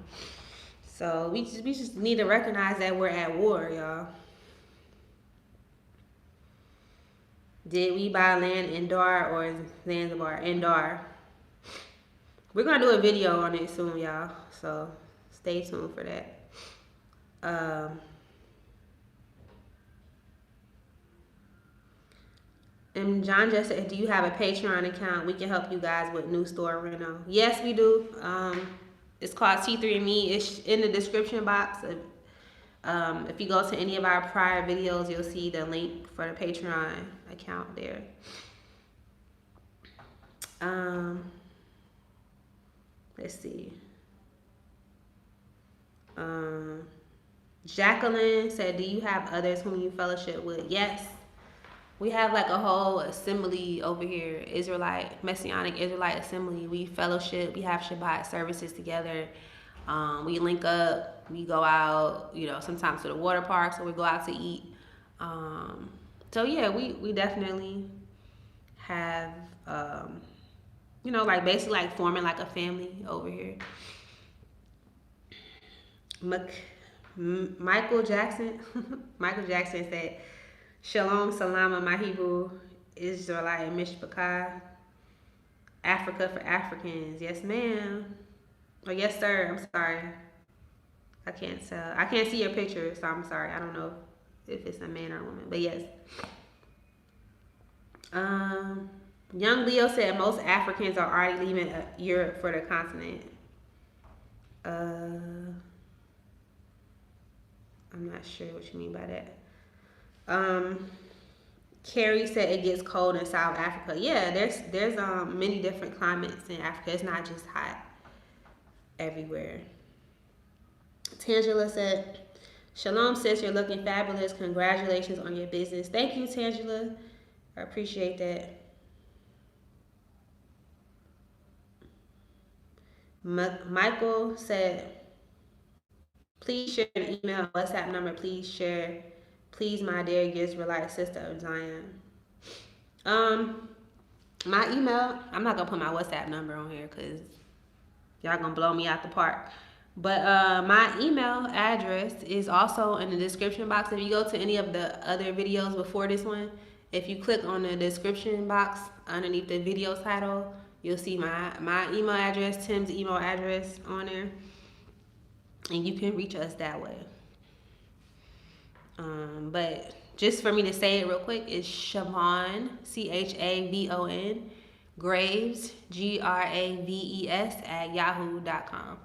So we just need to recognize that we're at war, y'all. Did we buy land in Dar or Zanzibar? In Dar. We're gonna do a video on it soon, y'all. So stay tuned for that. And John just said, do you have a Patreon account? We can help you guys with new store reno. Yes, we do. It's called T3Me. It's in the description box. If you go to any of our prior videos, you'll see the link for the Patreon account there. Let's see. Jacqueline said, do you have others whom you fellowship with? Yes. We have like a whole assembly over here, Messianic Israelite assembly. We fellowship, we have Shabbat services together. We link up, we go out, you know, sometimes to the water parks, or we go out to eat. So yeah, we definitely have, you know, like basically like forming like a family over here. Michael Jackson said, Shalom, Salama, my Hebrew Israelite Mishpachah, Africa for Africans. Yes, ma'am. Or yes, sir. I'm sorry. I can't tell. I can't see your picture, so I'm sorry. I don't know if it's a man or a woman, but yes. Young Leo said most Africans are already leaving Europe for the continent. I'm not sure what you mean by that. Carrie said it gets cold in South Africa. Yeah, there's many different climates in Africa. It's not just hot everywhere. Tangela said, Shalom sis, you're looking fabulous. Congratulations on your business. Thank you, Tangela. I appreciate that. Michael said, please share an email, WhatsApp number. Please share. Please, my dear Israelite sister of Zion. My email, I'm not gonna put my WhatsApp number on here because y'all gonna blow me out the park. But my email address is also in the description box. If you go to any of the other videos before this one, if you click on the description box underneath the video title, you'll see my email address, Tim's email address on there, and you can reach us that way. But just for me to say it real quick, it's Chavon, Chavon, Graves, Graves @yahoo.com.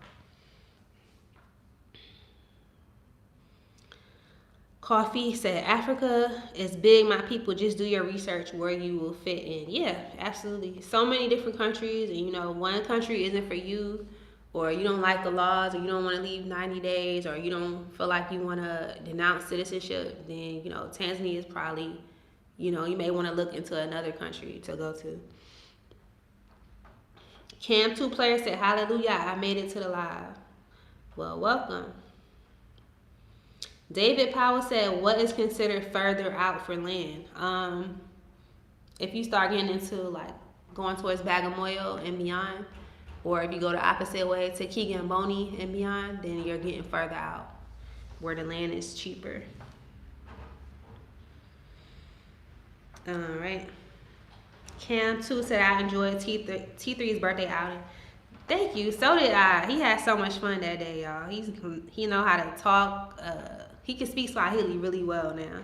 Coffee said, Africa is big, my people. Just do your research where you will fit in. Yeah, absolutely. So many different countries, and you know, one country isn't for you, or you don't like the laws, or you don't want to leave 90 days, or you don't feel like you want to denounce citizenship, then, you know, Tanzania is probably, you know, you may want to look into another country to go to. Cam 2 Player said, hallelujah, I made it to the live. Well, welcome. David Powell said, what is considered further out for land? If you start getting into like going towards Bagamoyo and beyond, Or if you go the opposite way to Kigamboni and beyond, then you're getting further out where the land is cheaper. All right. Cam 2 said, I enjoyed T3's birthday outing. Thank you. So did I. He had so much fun that day, y'all. He know how to talk. He can speak Swahili really well now.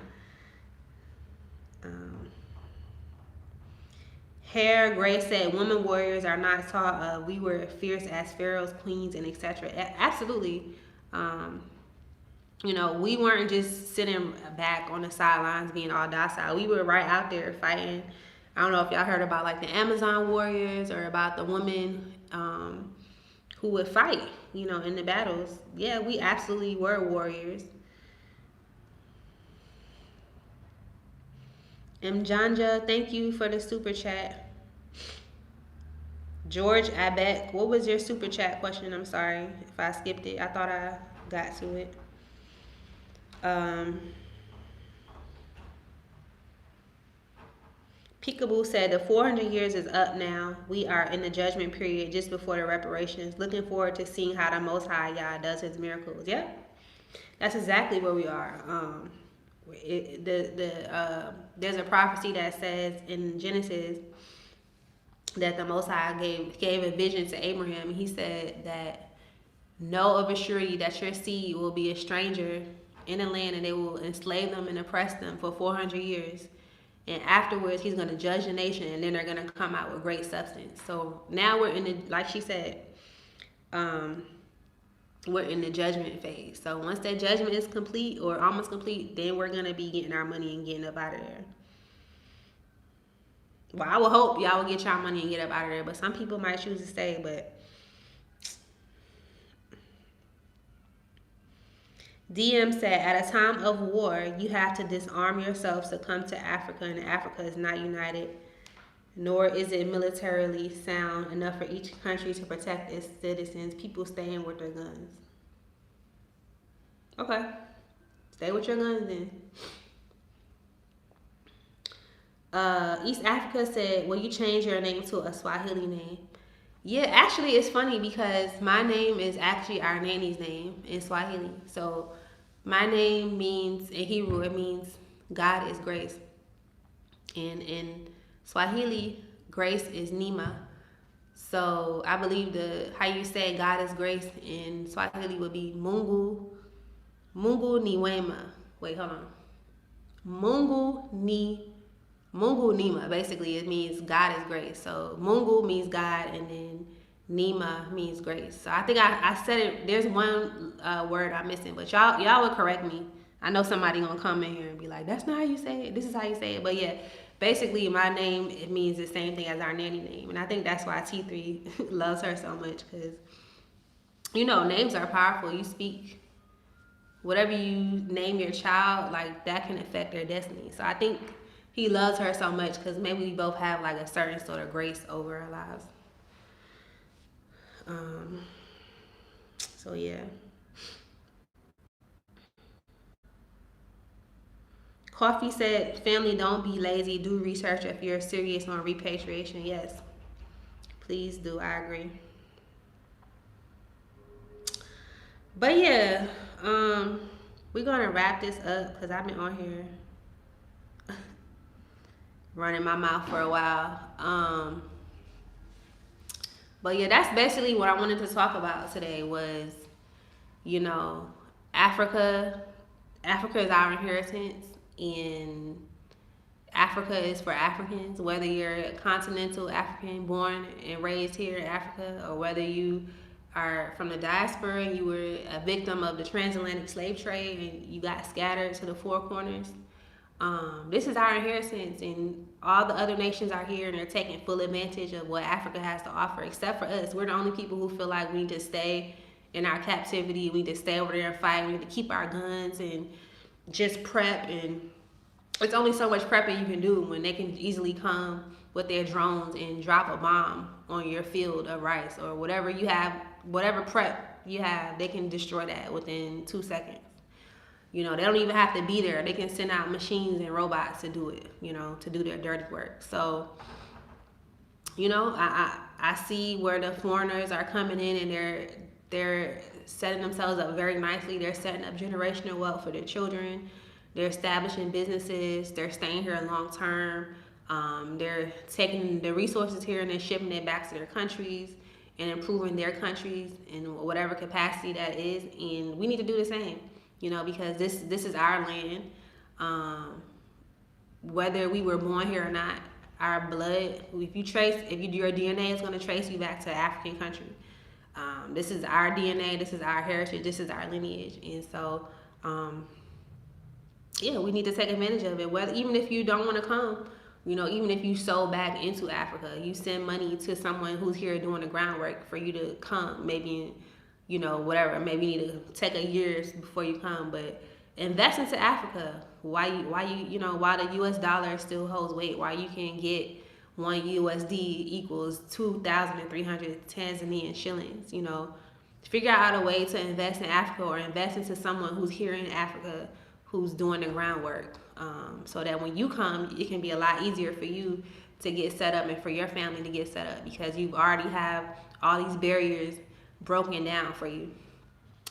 Hair Grace said, women warriors are not taught. We were fierce as pharaohs, queens, and etc. Absolutely. We weren't just sitting back on the sidelines being all docile. We were right out there fighting. I don't know if y'all heard about like the Amazon warriors or about the women who would fight, in the battles. Yeah, we absolutely were warriors. Mjanja, thank you for the super chat. George Abek, what was your super chat question? I'm sorry if I skipped it. I thought I got to it. Peekaboo said the 400 years is up now. We are in the judgment period just before the reparations. Looking forward to seeing how the Most High Yah does his miracles. Yeah, that's exactly where we are. There's a prophecy that says in Genesis that the Most High gave a vision to Abraham. He said that know of a surety that your seed will be a stranger in the land, and they will enslave them and oppress them for 400 years. And afterwards, he's going to judge the nation, and then they're going to come out with great substance. So now we're in the, like she said, we're in the judgment phase. So once that judgment is complete or almost complete, then we're going to be getting our money and getting up out of there. Well, I will hope y'all will get y'all money and get up out of there, but some people might choose to stay, but DM said, at a time of war, you have to disarm yourselves to come to Africa, and Africa is not united, nor is it militarily sound enough for each country to protect its citizens. People staying with their guns. Okay. Stay with your guns then. East Africa said, will you change your name to a Swahili name? Yeah, actually, it's funny because my name is actually our nanny's name in Swahili. So my name means, in Hebrew, it means God is grace. And in Swahili, grace is Nima. So I believe how you say God is grace in Swahili would be Mungu ni wema. Wait, hold on. Mungu Nima, basically it means God is grace. So Mungu means God, and then Nima means grace. So I think I said it. There's one word I'm missing, but y'all would correct me. I know somebody gonna come in here and be like, that's not how you say it. This is how you say it. But yeah, basically my name, it means the same thing as our nanny name, and I think that's why T3 loves her so much, because names are powerful. You speak whatever you name your child, like that can affect their destiny. So I think he loves her so much because maybe we both have like a certain sort of grace over our lives. So yeah. Coffee said, family, don't be lazy. Do research if you're serious on repatriation. Yes, please do. I agree. But yeah, we're gonna wrap this up because I've been on here running my mouth for a while. But yeah, that's basically what I wanted to talk about today was, Africa is our inheritance, and Africa is for Africans, whether you're a continental African born and raised here in Africa, or whether you are from the diaspora and you were a victim of the transatlantic slave trade and you got scattered to the four corners. This is our inheritance, and all the other nations are here and they're taking full advantage of what Africa has to offer, except for us. We're the only people who feel like we need to stay in our captivity. We need to stay over there and fight. We need to keep our guns and just prep, and it's only so much prepping you can do when they can easily come with their drones and drop a bomb on your field of rice or whatever you have, whatever prep you have, they can destroy that within 2 seconds. They don't even have to be there. They can send out machines and robots to do it, to do their dirty work. So You know, I see where the foreigners are coming in and they're setting themselves up very nicely. They're setting up generational wealth for their children. They're establishing businesses. They're staying here long term. They're taking the resources here and they're shipping it back to their countries and improving their countries in whatever capacity that is. And we need to do the same, you know, because this is our land. Whether we were born here or not, our blood, your DNA is going to trace you back to an African country. This is our DNA, this is our heritage, this is our lineage. And so, yeah, we need to take advantage of it. Whether even if you don't want to come, you know, even if you sold back into Africa, you send money to someone who's here doing the groundwork for you to come. Maybe, you know, whatever. Maybe you need to take a year before you come, but invest into Africa. Why the U.S. dollar still holds weight? Why you can get one USD equals 2,300 Tanzanian shillings? You know, figure out a way to invest in Africa or invest into someone who's here in Africa who's doing the groundwork, so that when you come, it can be a lot easier for you to get set up and for your family to get set up because you already have all these barriers broken down for you.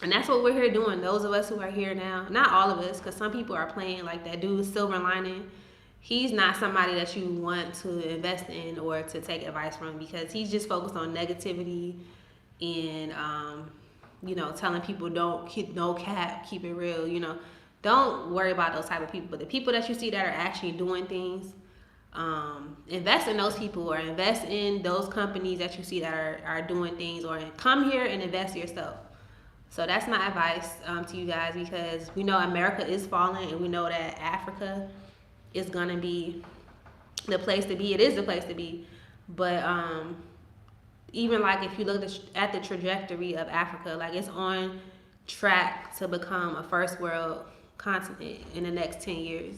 And that's what we're here doing. Those of us who are here now, not all of us, because some people are playing like that dude Silver Lining. He's not somebody that you want to invest in or to take advice from because he's just focused on negativity and telling people don't keep no cap, keep it real. Don't worry about those type of people. But the people that you see that are actually doing things, invest in those people or invest in those companies that you see that are doing things, or come here and invest yourself. So that's my advice to you guys, because we know America is falling and we know that Africa is going to be the place to be. It is the place to be. But even like if you look at the trajectory of Africa, like it's on track to become a first world continent in the next 10 years.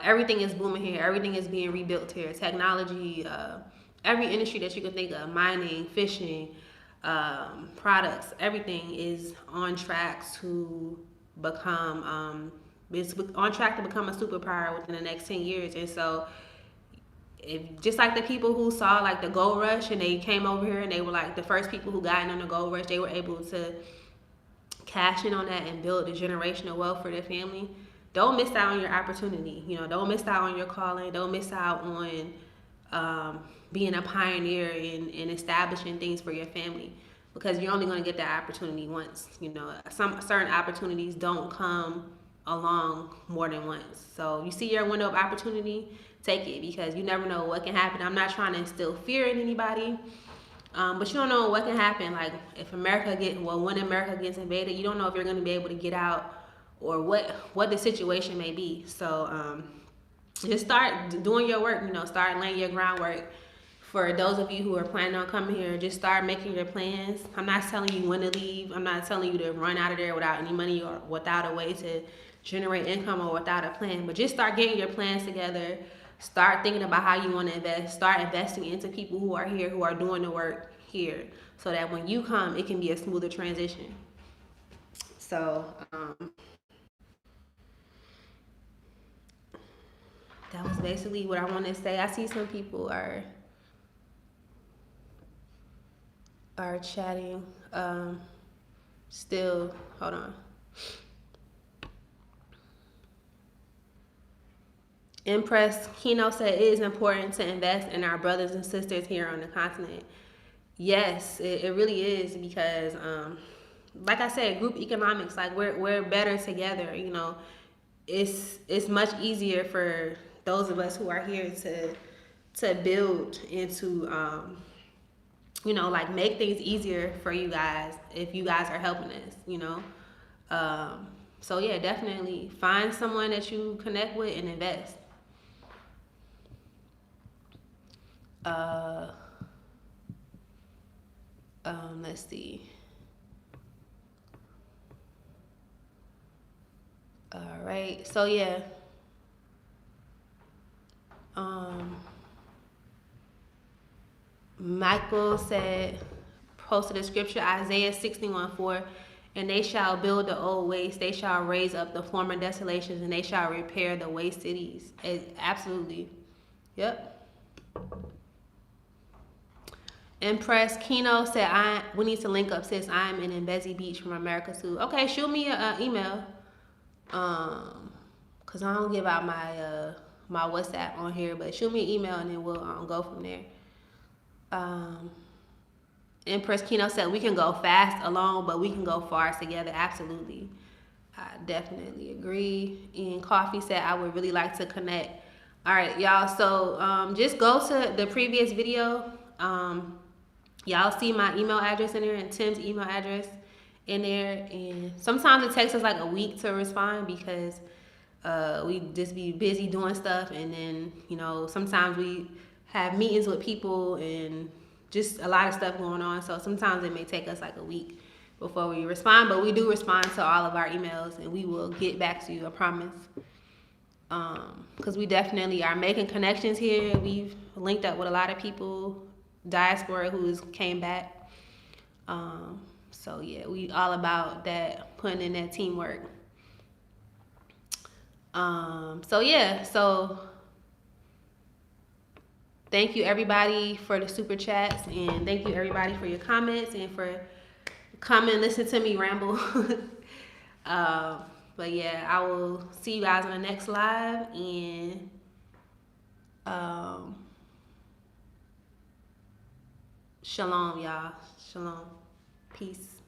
Everything is booming here. Everything is being rebuilt here. Technology, every industry that you can think of, mining, fishing, products, everything is on track to become it's on track to become a superpower within the next 10 years. And so just like the people who saw like the gold rush and they came over here and they were like the first people who got in on the gold rush, they were able to cash in on that and build a generational wealth for their family. Don't miss out on your opportunity. Don't miss out on your calling. Don't miss out on being a pioneer in establishing things for your family, because you're only going to get that opportunity once. Some certain opportunities don't come along more than once. So you see your window of opportunity, take it, because you never know what can happen. I'm not trying to instill fear in anybody, but you don't know what can happen. Like if when America gets invaded, you don't know if you're going to be able to get out or what the situation may be. So just start doing your work. Start laying your groundwork. For those of you who are planning on coming here, just start making your plans. I'm not telling you when to leave. I'm not telling you to run out of there without any money or without a way to generate income or without a plan. But just start getting your plans together. Start thinking about how you want to invest. Start investing into people who are here, who are doing the work here, so that when you come, it can be a smoother transition. So that was basically what I wanted to say. I see some people are chatting. Still, hold on. Impressed Kino said it is important to invest in our brothers and sisters here on the continent. Yes, it really is, because like I said, group economics, like we're better together. It's much easier for those of us who are here to build into like make things easier for you guys if you guys are helping us. So yeah, definitely find someone that you connect with and invest. Let's see. All right, so yeah. Michael posted a scripture, Isaiah 61:4, and they shall build the old waste, they shall raise up the former desolations, and they shall repair the waste cities. Absolutely. Yep. Impress Kino said, we need to link up, sis. I'm in Mbezi Beach from America too. Okay, shoot me an email. Cause I don't give out my WhatsApp on here, but shoot me an email and then we'll go from there. Empress Kino said we can go fast alone, but we can go far together. Absolutely. I definitely agree. And Coffee said I would really like to connect. All right, y'all. So just go to the previous video. Y'all see my email address in there and Tim's email address in there. And sometimes it takes us like a week to respond because we just be busy doing stuff. And then, sometimes we have meetings with people and just a lot of stuff going on. So sometimes it may take us like a week before we respond. But we do respond to all of our emails and we will get back to you, I promise. Because we definitely are making connections here. We've linked up with a lot of people, diaspora who's came back. So yeah, we all about that, putting in that teamwork. So thank you everybody for the super chats, and thank you everybody for your comments and for coming and listen to me ramble. But yeah, I will see you guys on the next live, and shalom, y'all. Shalom. Peace.